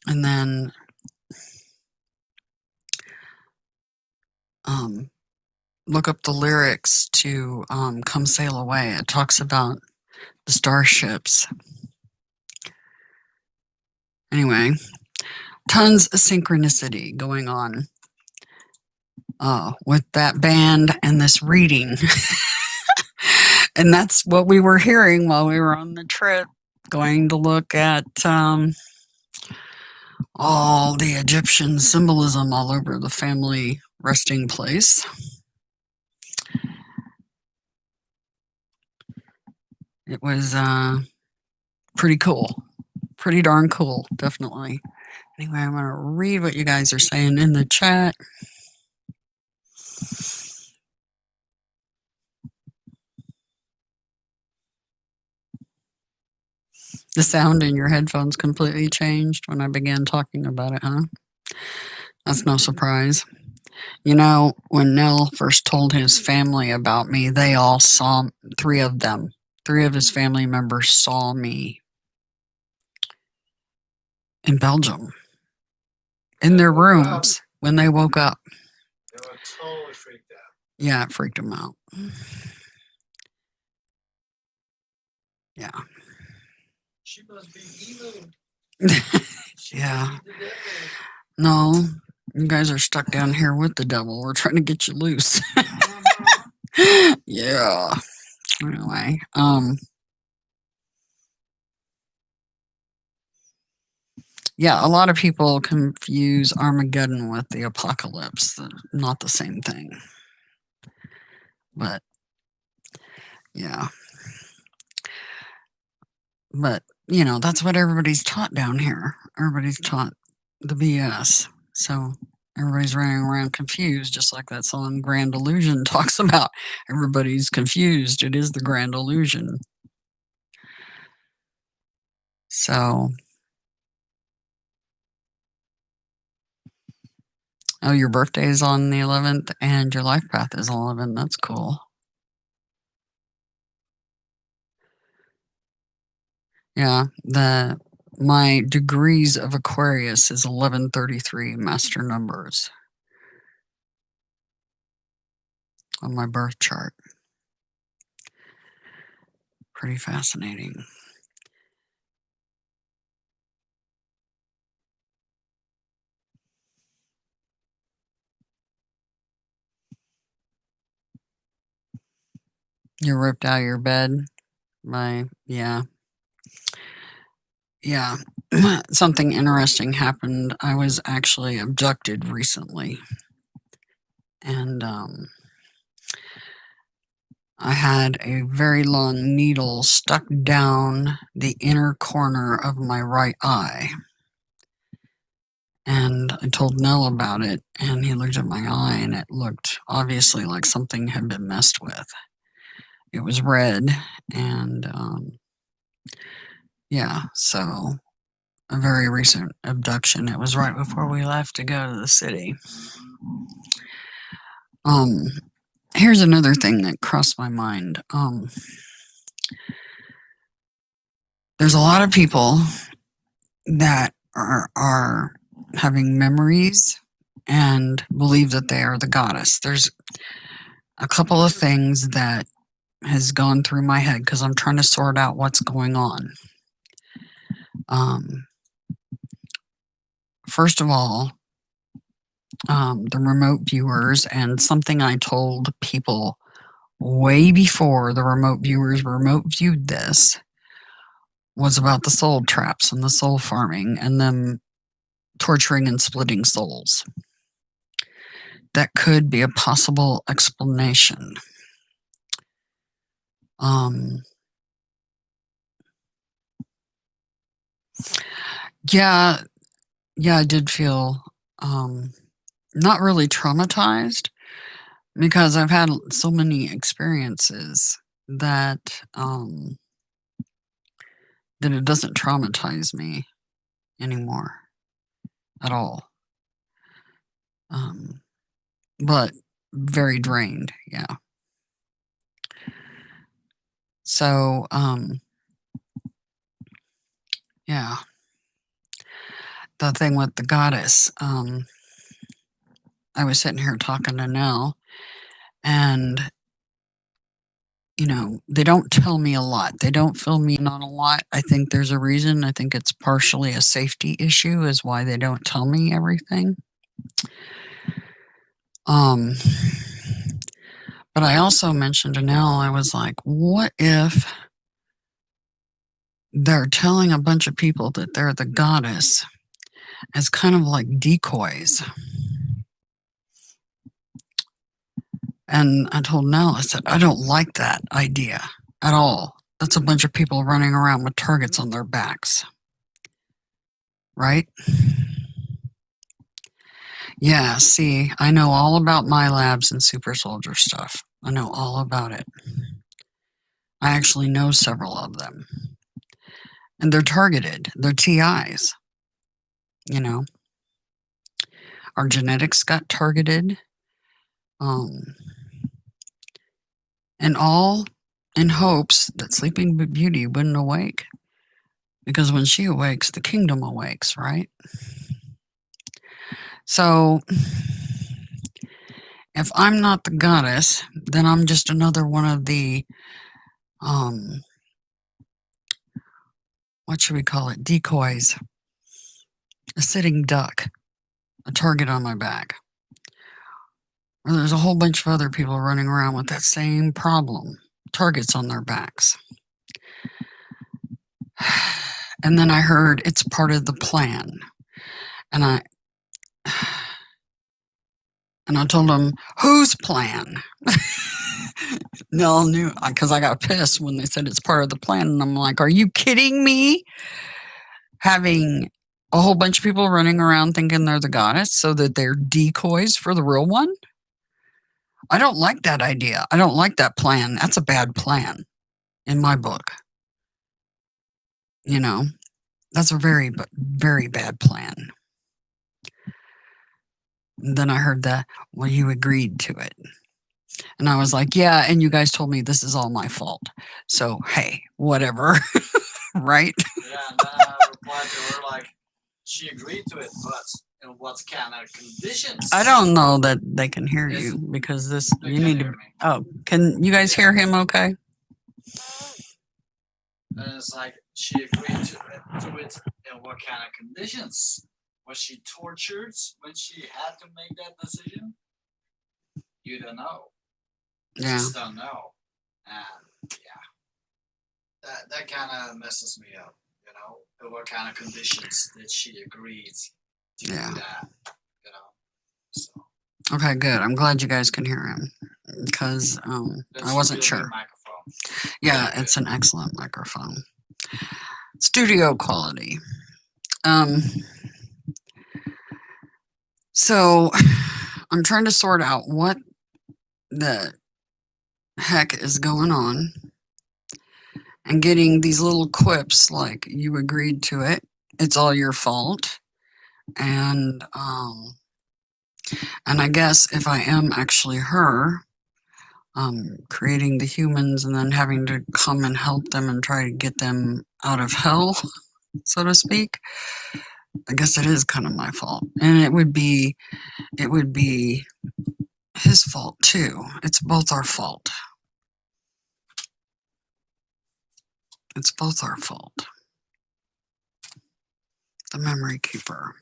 And then look up the lyrics to Come Sail Away. It talks about the starships. Anyway, tons of synchronicity going on with that band and this reading. And that's what we were hearing while we were on the trip, going to look at all the Egyptian symbolism all over the family resting place. It was pretty cool. Pretty darn cool, definitely. Anyway, I'm going to read what you guys are saying in the chat. The sound in your headphones completely changed when I began talking about it, huh? That's no surprise. You know, when Nell first told his family about me, they all saw, three of his family members saw me in Belgium, in their rooms when they woke up. They were totally freaked out. Yeah, it freaked them out. Yeah. She must be evil. Yeah. No, you guys are stuck down here with the devil. We're trying to get you loose. Yeah. Anyway, yeah, a lot of people confuse Armageddon with the apocalypse. They're not the same thing. But yeah. But, that's what everybody's taught down here. Everybody's taught the BS. So everybody's running around confused, just like that song Grand Illusion talks about. Everybody's confused. It is the Grand Illusion. So, oh, your birthday is on the 11th and your life path is 11. That's cool. Yeah, my degrees of Aquarius is 1133 master numbers on my birth chart. Pretty fascinating. You ripped out of your bed? Yeah. Yeah. Something interesting happened. I was actually abducted recently. And I had a very long needle stuck down the inner corner of my right eye. And I told Nell about it, and he looked at my eye, and it looked obviously like something had been messed with. It was red, and yeah, so a very recent abduction. It was right before we left to go to the city. Here's another thing that crossed my mind. There's a lot of people that are having memories and believe that they are the goddess. There's a couple of things that has gone through my head because I'm trying to sort out what's going on. First of all, the remote viewers, and something I told people way before the remote viewers remote viewed this, was about the soul traps and the soul farming and them torturing and splitting souls. That could be a possible explanation. Yeah, I did feel not really traumatized because I've had so many experiences that that it doesn't traumatize me anymore at all. But very drained, yeah. So, yeah. The thing with the goddess, I was sitting here talking to Nell, and they don't tell me a lot. They don't fill me in on a lot. I think there's a reason. I think it's partially a safety issue is why they don't tell me everything. But I also mentioned to Nell, I was like, what if they're telling a bunch of people that they're the goddess as kind of like decoys? And I told Nell, I said, I don't like that idea at all. That's a bunch of people running around with targets on their backs. Right? Yeah, see, I know all about my labs and super soldier stuff. I know all about it. I actually know several of them. And they're targeted. They're TIs. Our genetics got targeted. And all in hopes that Sleeping Beauty wouldn't awake. Because when she awakes, the kingdom awakes, right? So, if I'm not the goddess, then I'm just another one of the, what should we call it? Decoys. A sitting duck. A target on my back. Or there's a whole bunch of other people running around with that same problem. Targets on their backs. And then I heard it's part of the plan. And I told them, whose plan? Nell knew because I got pissed when they said it's part of the plan, and I'm like, "Are you kidding me?" Having a whole bunch of people running around thinking they're the goddess so that they're decoys for the real one. I don't like that idea. I don't like that plan. That's a bad plan in my book. You know, that's a very, very bad plan. And then I heard that, well, you agreed to it. And I was like, yeah, and you guys told me this is all my fault. So, hey, whatever. Right? Yeah, and then I replied to her like, she agreed to it, but in what kind of conditions? I don't know that they can hear Is you it- because this, They you can need to. hear me. Oh, can you guys hear him okay? And it's like she agreed to it in what kind of conditions? Was she tortured when she had to make that decision? You don't know. You Yeah. just don't know. And yeah, that kind of messes me up. You know, in what kind of conditions did she agree to Yeah. do that? You know, so Okay, good. I'm glad you guys can hear him because that's I a wasn't really good sure. microphone. Yeah, Really it's good. an excellent microphone. Studio quality. Um, so I'm trying to sort out what the heck is going on and getting these little quips like you agreed to it. It's all your fault. And I guess if I am actually her, creating the humans and then having to come and help them and try to get them out of hell, so to speak, I guess it is kind of my fault. And it would be his fault too. It's both our fault. It's both our fault. The memory keeper.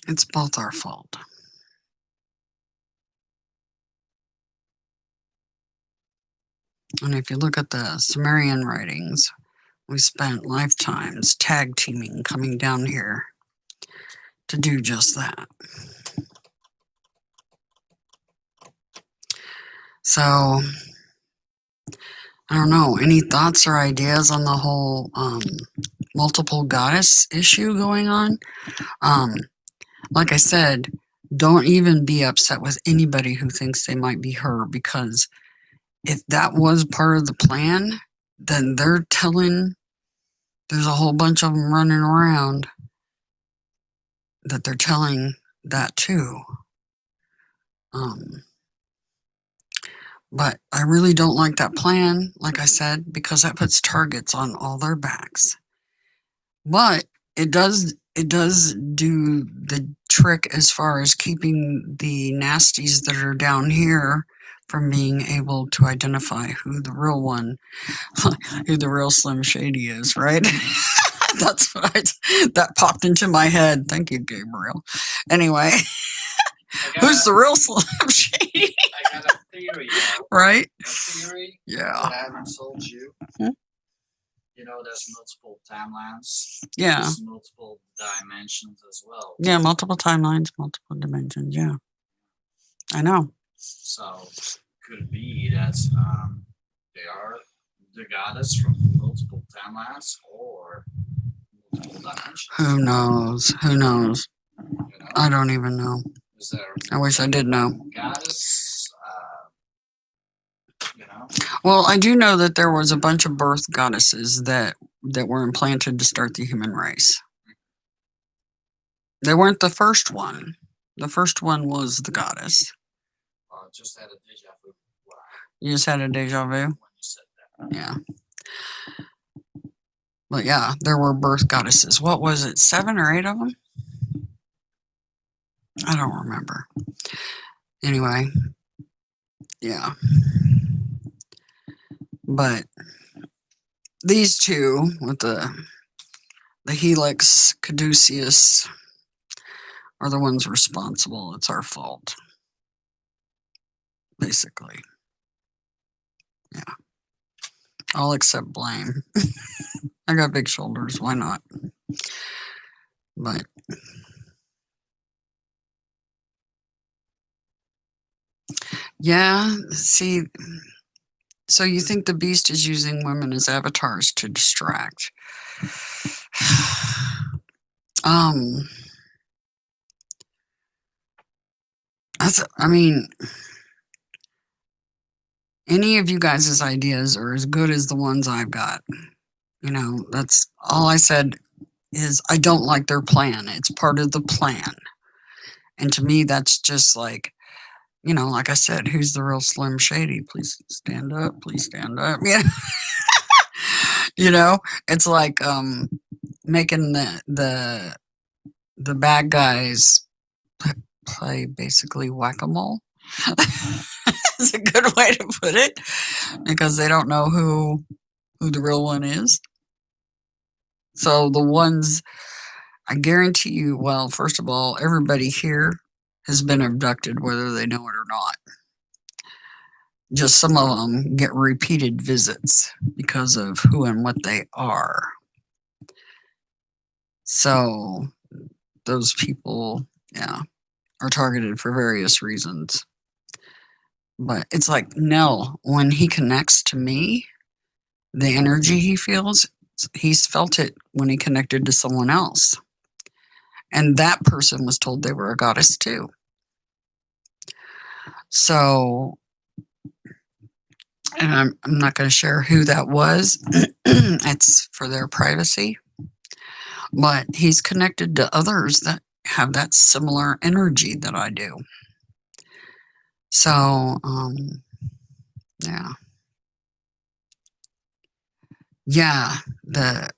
It's both our fault. And if you look at the Sumerian writings, we spent lifetimes tag teaming coming down here to do just that. So, I don't know. Any thoughts or ideas on the whole multiple goddess issue going on? Like I said, don't even be upset with anybody who thinks they might be her, because if that was part of the plan, then they're telling, there's a whole bunch of them running around that they're telling that too. But I really don't like that plan, like I said, because that puts targets on all their backs. But it does do the trick as far as keeping the nasties that are down here from being able to identify who the real one, who the real Slim Shady is, right? That's what that popped into my head. Thank you, Gabriel. Anyway, who's the real Slim Shady? I got a theory, though. Right? A theory Yeah. that I haven't told you. Hmm? You know, there's multiple timelines. Yeah. There's multiple dimensions as well. Yeah, multiple timelines, multiple dimensions. Yeah. I know. So, could it be that they are the goddess from multiple timelines or multiple dimensions? Who knows? Who knows? You know? I don't even know. Is there I wish I did know. goddess? You know? Well, I do know that there was a bunch of birth goddesses that were implanted to start the human race. They weren't the first one. The first one was the goddess. Just had a deja vu. Wow. You just had a deja vu? When you said that. Yeah. But yeah, there were birth goddesses. What was it, 7 or 8 of them? I don't remember. Anyway, yeah. But these two with the Helix Caduceus are the ones responsible. It's our fault, basically. Yeah. I'll accept blame. I got big shoulders. Why not? But Yeah, see, so you think the beast is using women as avatars to distract? um, I mean, any of you guys' ideas are as good as the ones I've got. You know, that's all I said is I don't like their plan. It's part of the plan. And to me, that's just like, you know, like I said, who's the real Slim Shady? Please stand up. Please stand up. Yeah. You know, it's like making the bad guys play basically whack-a-mole. It's a good way to put it because they don't know who the real one is. So the ones I guarantee you, well, first of all, everybody here has been abducted, whether they know it or not. Just some of them get repeated visits because of who and what they are. So those people, yeah, are targeted for various reasons. But it's like Nell, when he connects to me, the energy he feels, he's felt it when he connected to someone else. And that person was told they were a goddess too. So, and I'm not going to share who that was. It's for their privacy. But he's connected to others that have that similar energy that I do. So, yeah. Yeah, the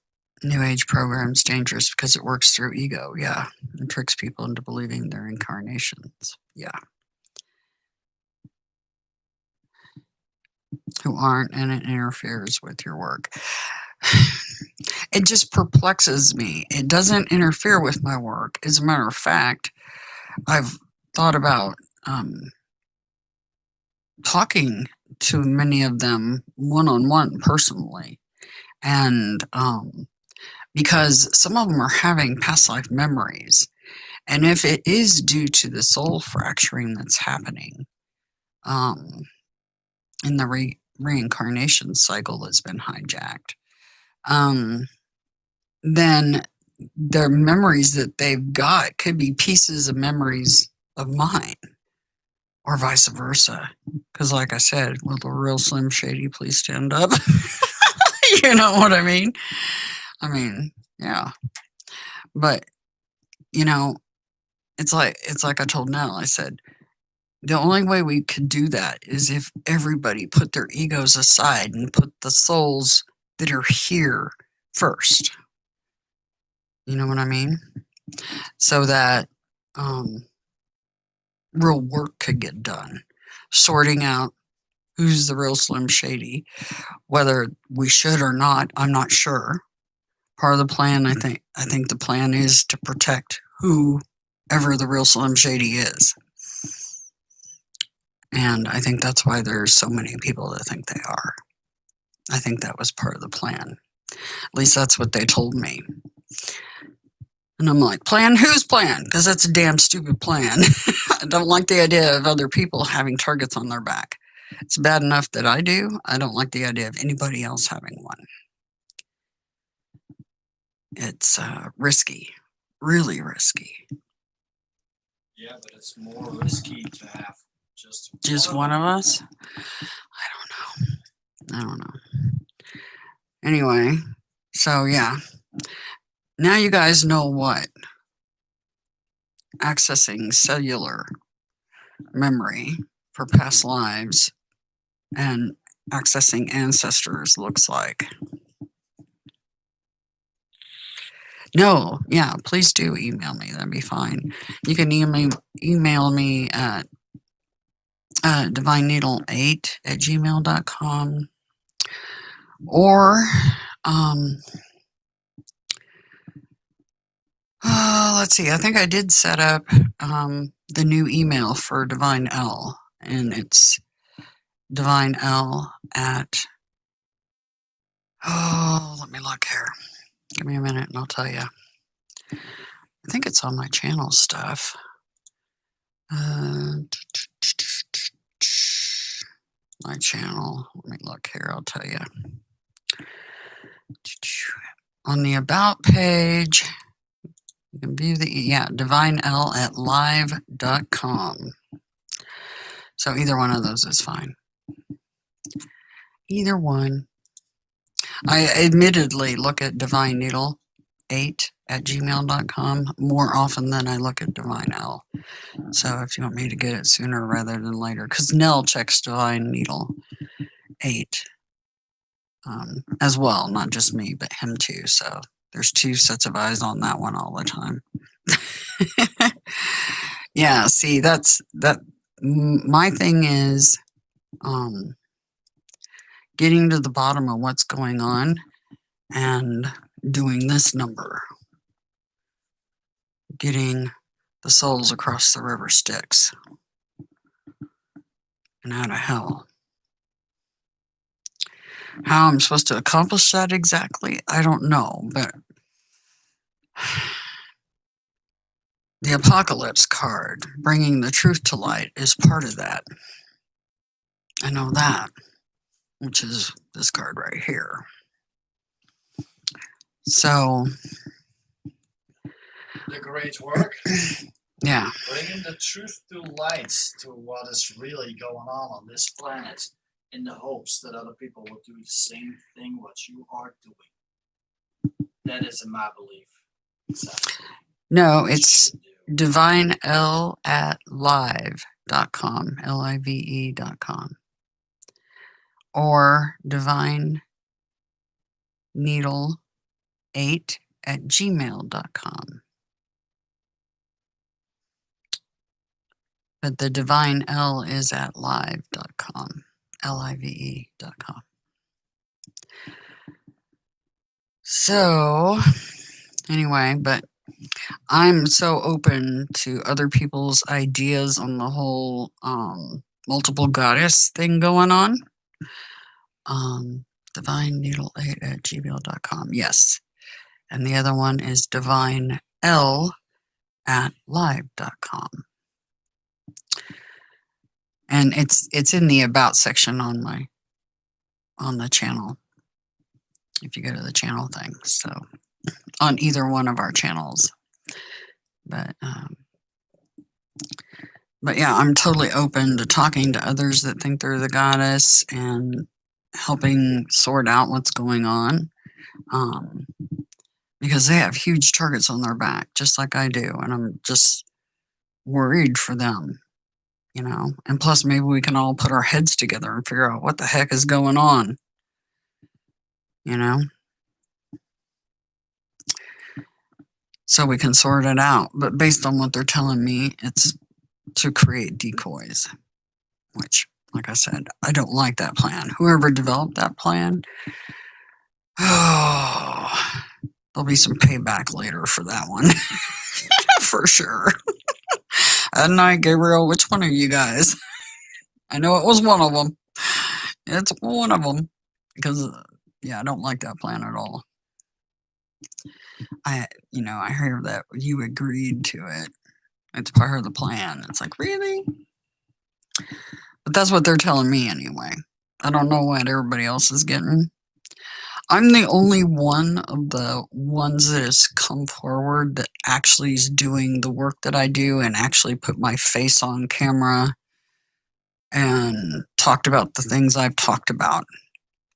New Age program's dangerous because it works through ego. Yeah, and tricks people into believing they're incarnations. Yeah, who aren't, and it interferes with your work. It just perplexes me. It doesn't interfere with my work. As a matter of fact, I've thought about talking to many of them one-on-one personally, and because some of them are having past life memories. And if it is due to the soul fracturing that's happening in the reincarnation cycle that's been hijacked, then their memories that they've got could be pieces of memories of mine, or vice versa. Because, like I said, will the real Slim Shady please stand up? You know what I mean? I mean, yeah. But, you know, it's like I told Nell, I said, the only way we could do that is if everybody put their egos aside and put the souls that are here first. You know what I mean? So that real work could get done. Sorting out who's the real Slim Shady. Whether we should or not, I'm not sure. Part of the plan, I think the plan is to protect whoever the real Slim Shady is. And I think that's why there's so many people that think they are. I think that was part of the plan. At least that's what they told me. And I'm like, plan? Whose plan? Because that's a damn stupid plan. I don't like the idea of other people having targets on their back. It's bad enough that I do. I don't like the idea of anybody else having one. It's risky. Really risky. Yeah, but it's more risky to have just one of us. I don't know. Anyway, so yeah. Now you guys know what accessing cellular memory for past lives and accessing ancestors looks like. No, yeah, please do email me. That'd be fine. You can email me at divineneedle8@gmail.com, or let's see. I think I did set up the new email for Divine L, and it's divinel at. Oh, let me look here. Give me a minute, and I'll tell you. I think it's on my channel stuff. my channel. Let me look here, I'll tell you. On the About page, you can view DivineL at live.com. So either one of those is fine. Either one. I admittedly look at divineneedle8@gmail.com more often than I look at DivineL. So if you want me to get it sooner rather than later, because Nell checks Divine Needle 8 as well, not just me, but him too. So there's two sets of eyes on that one all the time. Yeah, see, that's that. My thing is getting to the bottom of what's going on and doing this number, getting the souls across the river Styx and out of hell. How I'm supposed to accomplish that exactly, I don't know, but the Apocalypse card, bringing the truth to light, is part of that. I know that, which is this card right here. So, the great work. Yeah. Bringing the truth to light to what is really going on this planet, in the hopes that other people will do the same thing what you are doing. That is in my belief. Exactly. No, it's DivineL at live.com, live.com, or divineneedle8@gmail.com. But the DivineL is at live.com, live.com. So, anyway, but I'm so open to other people's ideas on the whole multiple goddess thing going on. DivineNeedle8@gmail.com. Yes. And the other one is DivineL@live.com. And it's in the About section on the channel. If you go to the channel thing. So on either one of our channels. But yeah, I'm totally open to talking to others that think they're the goddess and helping sort out what's going on. Because they have huge targets on their back, just like I do. And I'm just worried for them, you know. And plus, maybe we can all put our heads together and figure out what the heck is going on, you know. So we can sort it out. But based on what they're telling me, it's to create decoys, which, like I said, I don't like that plan. Whoever developed that plan, oh, there'll be some payback later for that one. For sure. At night, Gabriel, which one are you guys? I know it was one of them. It's one of them. Because, yeah, I don't like that plan at all. I hear that you agreed to it. It's part of the plan. It's like, really? But that's what they're telling me anyway. I don't know what everybody else is getting. I'm the only one of the ones that has come forward that actually is doing the work that I do and actually put my face on camera and talked about the things I've talked about,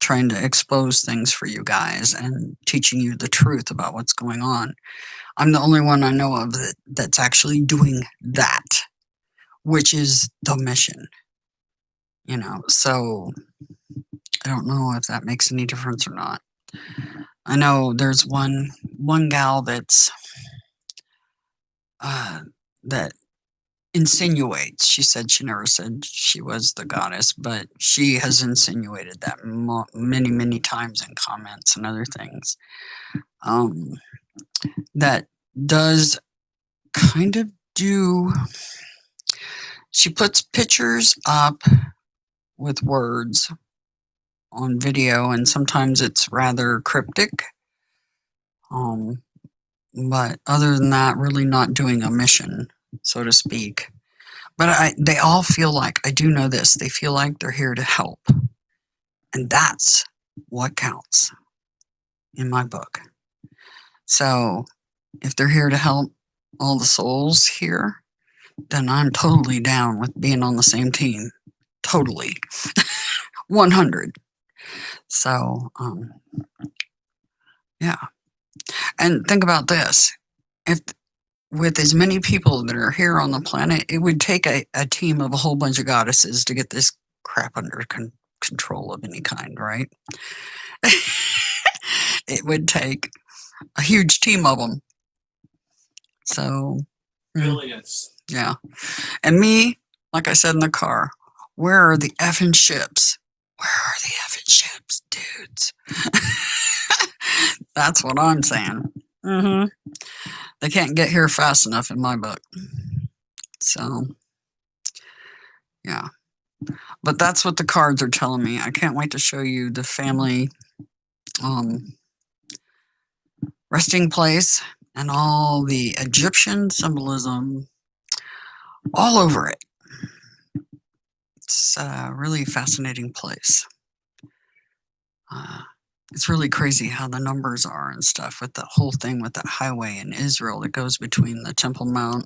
trying to expose things for you guys and teaching you the truth about what's going on. I'm the only one I know of that's actually doing that, which is the mission, you know. So I don't know if that makes any difference or not. I know there's one gal that's that insinuates. She said she never said she was the goddess, but she has insinuated that many, many times in comments and other things. That does kind of do. She puts pictures up with words on video, and sometimes it's rather cryptic. But other than that, really not doing a mission, so to speak. But they all feel like, I do know this, they feel like they're here to help. And that's what counts in my book. So if they're here to help all the souls here, then I'm totally down with being on the same team. Totally. 100. So, yeah. And think about this. If with as many people that are here on the planet, it would take a team of a whole bunch of goddesses to get this crap under control of any kind, right? It would take a huge team of them. So, Billions. Yeah. And me, like I said in the car, where are the effing ships? Where are the effing ships, dudes? That's what I'm saying. They can't get here fast enough in my book. So, yeah. But that's what the cards are telling me. I can't wait to show you the family resting place and all the Egyptian symbolism all over it. It's a really fascinating place. It's really crazy how the numbers are and stuff with the whole thing with that highway in Israel that goes between the Temple Mount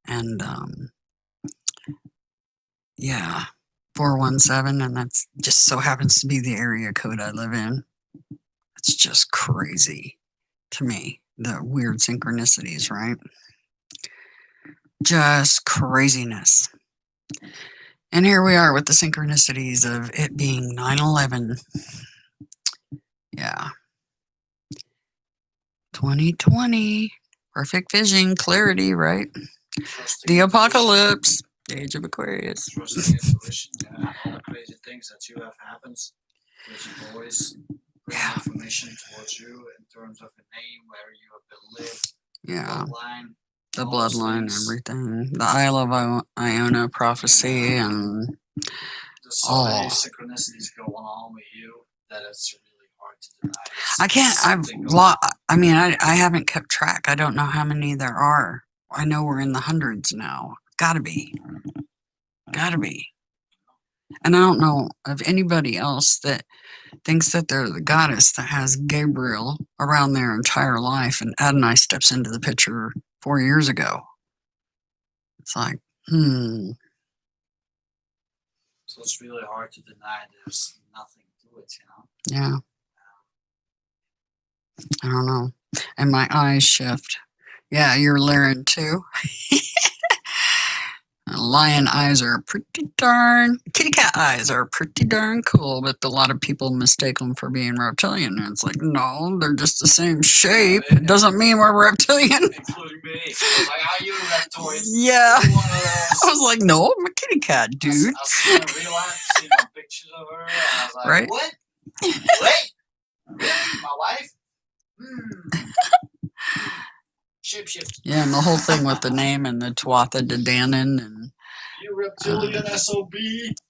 and 417, and that's just so happens to be the area code I live in. It's just crazy to me, the weird synchronicities, right? Just craziness. And here we are with the synchronicities of it being 9/11. Yeah. 2020. Perfect vision, clarity, right? The apocalypse. The age of Aquarius. Trusting intuition, yeah, all the crazy things that you have happens. There's your voice bringing information towards you in terms of a name, where you have been lived, bloodline. The bloodline, everything. The Isle of Iona prophecy and there's so many synchronicities going on with you that it's really hard to deny. I can't. I haven't kept track. I don't know how many there are. I know we're in the hundreds now. Gotta be. And I don't know of anybody else that thinks that they're the goddess that has Gabriel around their entire life, and Adonai steps into the picture 4 years ago. It's like, So it's really hard to deny there's nothing to it, Yeah. I don't know. And my eyes shift. Yeah, you're Lyran too. Lion eyes are kitty cat eyes are pretty darn cool, but a lot of people mistake them for being reptilian. And it's like, no, they're just the same shape. It doesn't mean we're reptilian. Including me. Like, are you a reptoid? Yeah. I was like, no, I'm a kitty cat, dude. I seen her real life, seen pictures of her, and I was like, right? What? Wait, really? My wife? Shapeshift. Yeah, and the whole thing with the name and the Tuatha De Danann and you reptilian SOB.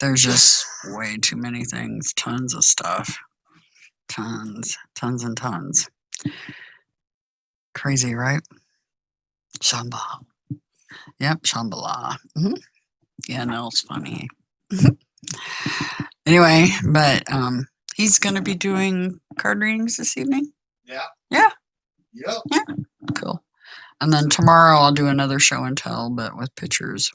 There's just way too many things, tons of stuff, tons and tons. Crazy, right? Shambhala. Yep, Shambhala. Yeah, no, it's funny. Anyway, but he's gonna be doing card readings this evening. Yeah. Yeah. Yep. Yeah. Cool. And then tomorrow I'll do another show and tell, but with pictures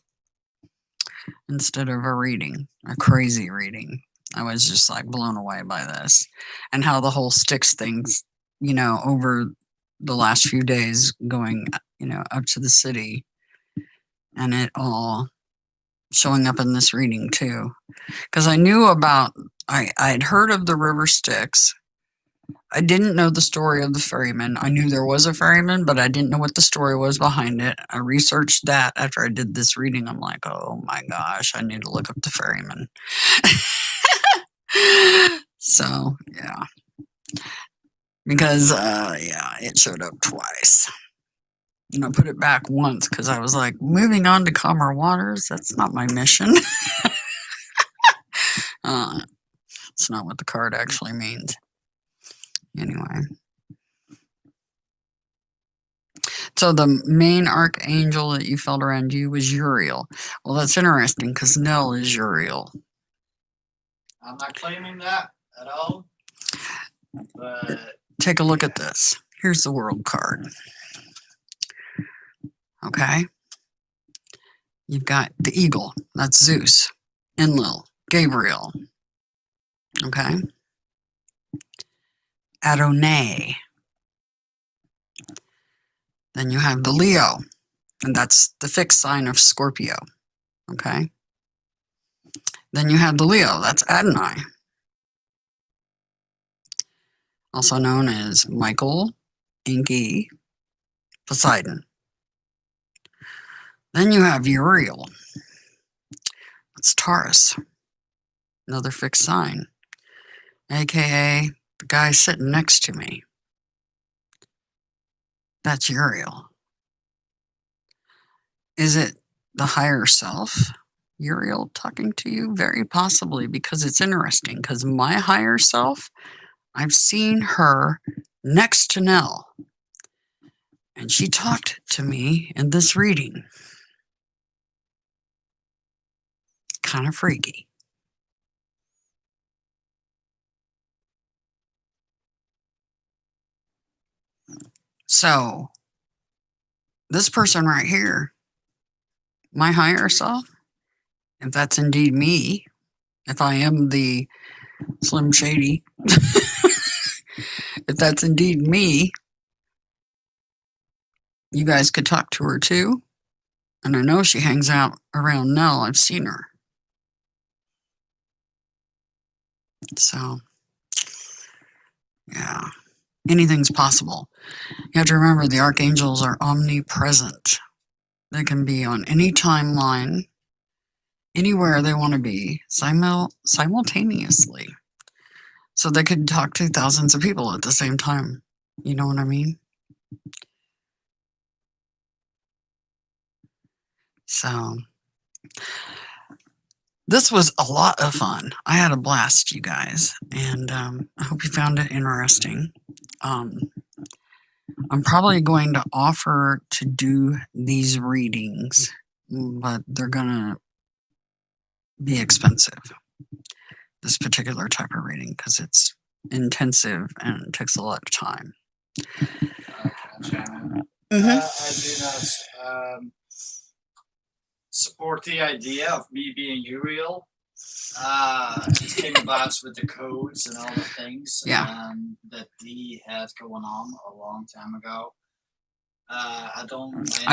instead of a reading, a crazy reading. I was just like blown away by this and how the whole Styx things, over the last few days going, up to the city and it all showing up in this reading too. Because I knew I'd heard of the river Styx. I didn't know the story of the ferryman. I knew there was a ferryman, but I didn't know what the story was behind it. I researched that after I did this reading. I'm like, oh my gosh, I need to look up the ferryman. So, yeah. Because, it showed up twice. And I put it back once because I was like, moving on to calmer waters, that's not my mission. It's not what the card actually means. Anyway. So the main archangel that you felt around you was Uriel. Well, that's interesting because Nell is Uriel. I'm not claiming that at all. But take a look at this. Here's the world card. Okay. You've got the eagle. That's Zeus. Enlil. Gabriel. Okay. Adonai. Then you have the Leo. And that's the fixed sign of Scorpio. Okay. Then you have the Leo. That's Adonai. Also known as Michael, Enki, Poseidon. Then you have Uriel. That's Taurus. Another fixed sign. AKA the guy sitting next to me. That's Uriel. Is it the higher self, Uriel, talking to you? Very possibly, because it's interesting. Because my higher self, I've seen her next to Nell. And she talked to me in this reading. Kind of freaky. So, this person right here, my higher self, if that's indeed me, if I am the Slim Shady, if that's indeed me, you guys could talk to her too. And I know she hangs out around Nell. I've seen her. So, yeah, anything's possible. You have to remember the archangels are omnipresent. They can be on any timeline, anywhere they want to be, simultaneously. So they could talk to thousands of people at the same time. You know what I mean? So, this was a lot of fun. I had a blast, you guys, and I hope you found it interesting. I'm probably going to offer to do these readings, but they're going to be expensive. This particular type of reading, because it's intensive and takes a lot of time. I do not support the idea of me being Uriel. It came about with the codes and all the things that Dee had going on a long time ago. I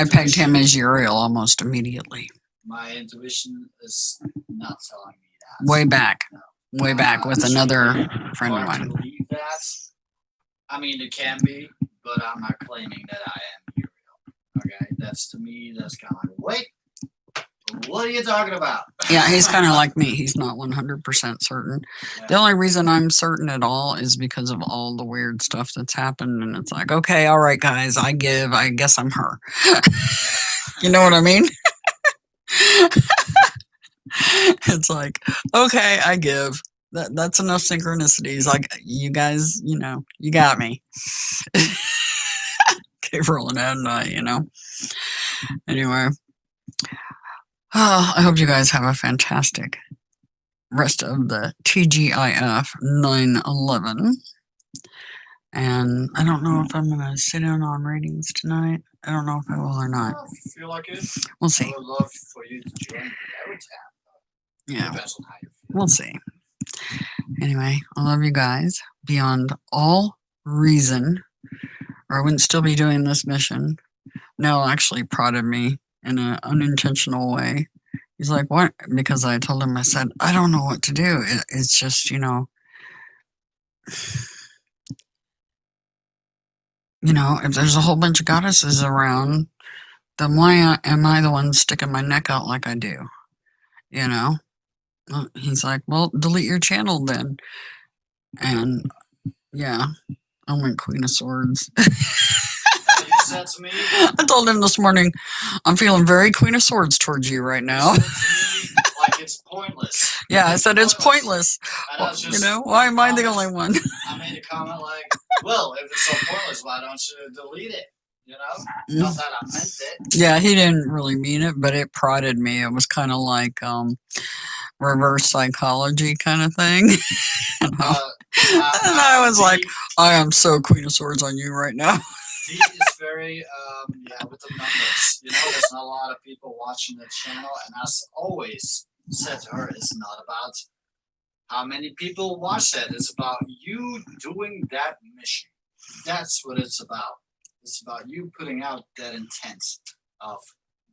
pegged him as Uriel almost immediately. My intuition is not telling me that. Way back. No. Way back with another friend of mine. Believe that. I mean, it can be, but I'm not claiming that I am Uriel. Okay, that's to me, that's kind of like, wait, what are you talking about? Yeah, he's kind of like me. He's not 100% certain. Yeah. The only reason I'm certain at all is because of all the weird stuff that's happened. And it's like, okay, all right, guys, I guess I'm her. You know what I mean? It's like, okay, I give. That's enough synchronicities. Like, you guys, you know, you got me. Gabriel and Adonai, you know. Anyway. Oh, I hope you guys have a fantastic rest of the TGIF 9/11. And I don't know if I'm going to sit in on readings tonight. I don't know if I will or not. Well, if you feel like it, we'll see. I would love for you to join me every time. Yeah, depends on how you feel. We'll see. Anyway, I love you guys beyond all reason, or I wouldn't still be doing this mission. Nell actually prodded me in an unintentional way. He's like, what? Because I told him, I said, I don't know what to do. It's just, you know, if there's a whole bunch of goddesses around, then why am I the one sticking my neck out like I do? You know? He's like, well, delete your channel then. And yeah, I went Queen of Swords. You said to me, I told him this morning, I'm feeling very Queen of Swords towards you right now. You said to me, like it's pointless. Yeah, I said it's pointless. Well, you know, why am I the only one? I made a comment like, well, if it's so pointless, why don't you delete it? You know, not that I meant it. Yeah, he didn't really mean it, but it prodded me. It was kind of like reverse psychology kind of thing. You know? And I was like, I am so Queen of Swords on you right now. Dee is very, with the numbers. You know, there's not a lot of people watching the channel, and as always said to her, it's not about how many people watch that. It's about you doing that mission. That's what it's about. It's about you putting out that intent of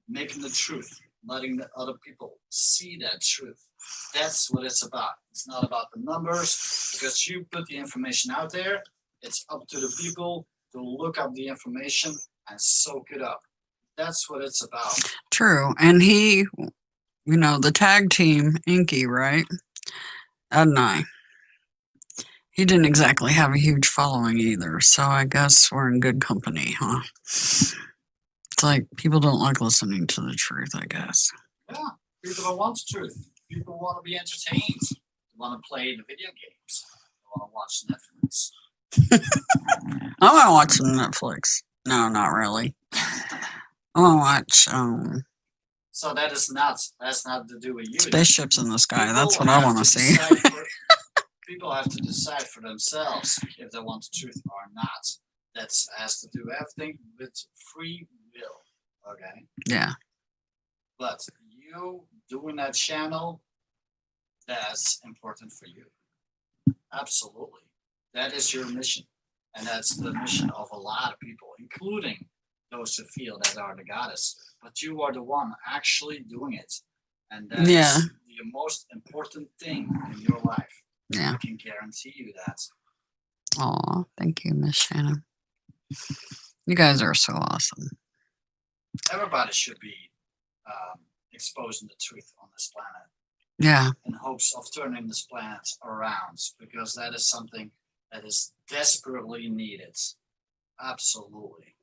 making the truth, letting the other people see that truth. That's what it's about. It's not about the numbers, because you put the information out there. It's up to the people to look up the information and soak it up. That's what it's about. True. And he, the tag team, Inky, right? Adonai. He didn't exactly have a huge following either, so I guess we're in good company, huh? It's like people don't like listening to the truth, I guess. Yeah, people don't want the truth. People want to be entertained. They want to play the video games. They want to watch Netflix. I want to watch some Netflix. No, not really. I want to watch So that's not to do with you. Spaceships in the Sky. People That's what I want to see. People have to decide for themselves if they want the truth or not. That has to do everything with free will. Okay. Yeah. But you doing that channel, that's important for you. Absolutely. That is your mission. And that's the mission of a lot of people, including those who feel that are the goddess. But you are the one actually doing it. And that is the most important thing in your life. Yeah. I can guarantee you that. Aw, thank you, Miss Shannon. You guys are so awesome. Everybody should be exposing the truth on this planet. Yeah. In hopes of turning this planet around, because that is something that is desperately needed. Absolutely.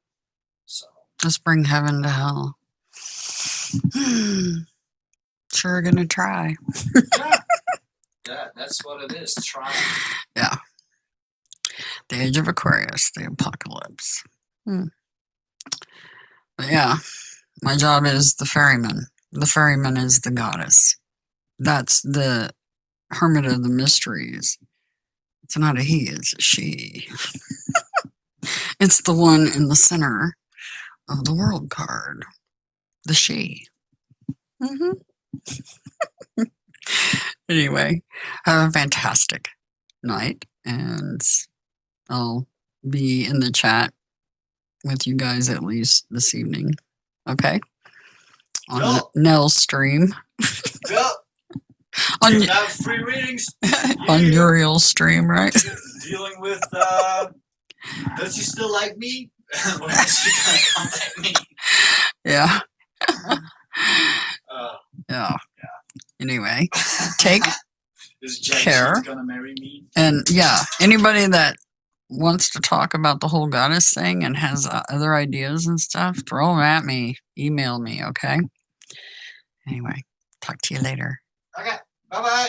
So let's bring heaven to hell. Sure gonna try. Yeah, that's what it is. Try. Yeah. The age of Aquarius, the apocalypse. But yeah, my job is the ferryman. The ferryman is the goddess. That's the hermit of the mysteries. It's not a he, it's a she. It's the one in the center of the world card. The she. Anyway, have a fantastic night, and I'll be in the chat with you guys at least this evening. Okay? On Nell's stream. On have free readings. On Uriel's stream, right? Dealing with does she still like me? When is she gonna contact me? Yeah. Yeah. Anyway, take care. Gonna marry me? And yeah, anybody that wants to talk about the whole goddess thing and has other ideas and stuff, throw them at me. Email me, okay? Anyway, talk to you later. Okay. Bye-bye.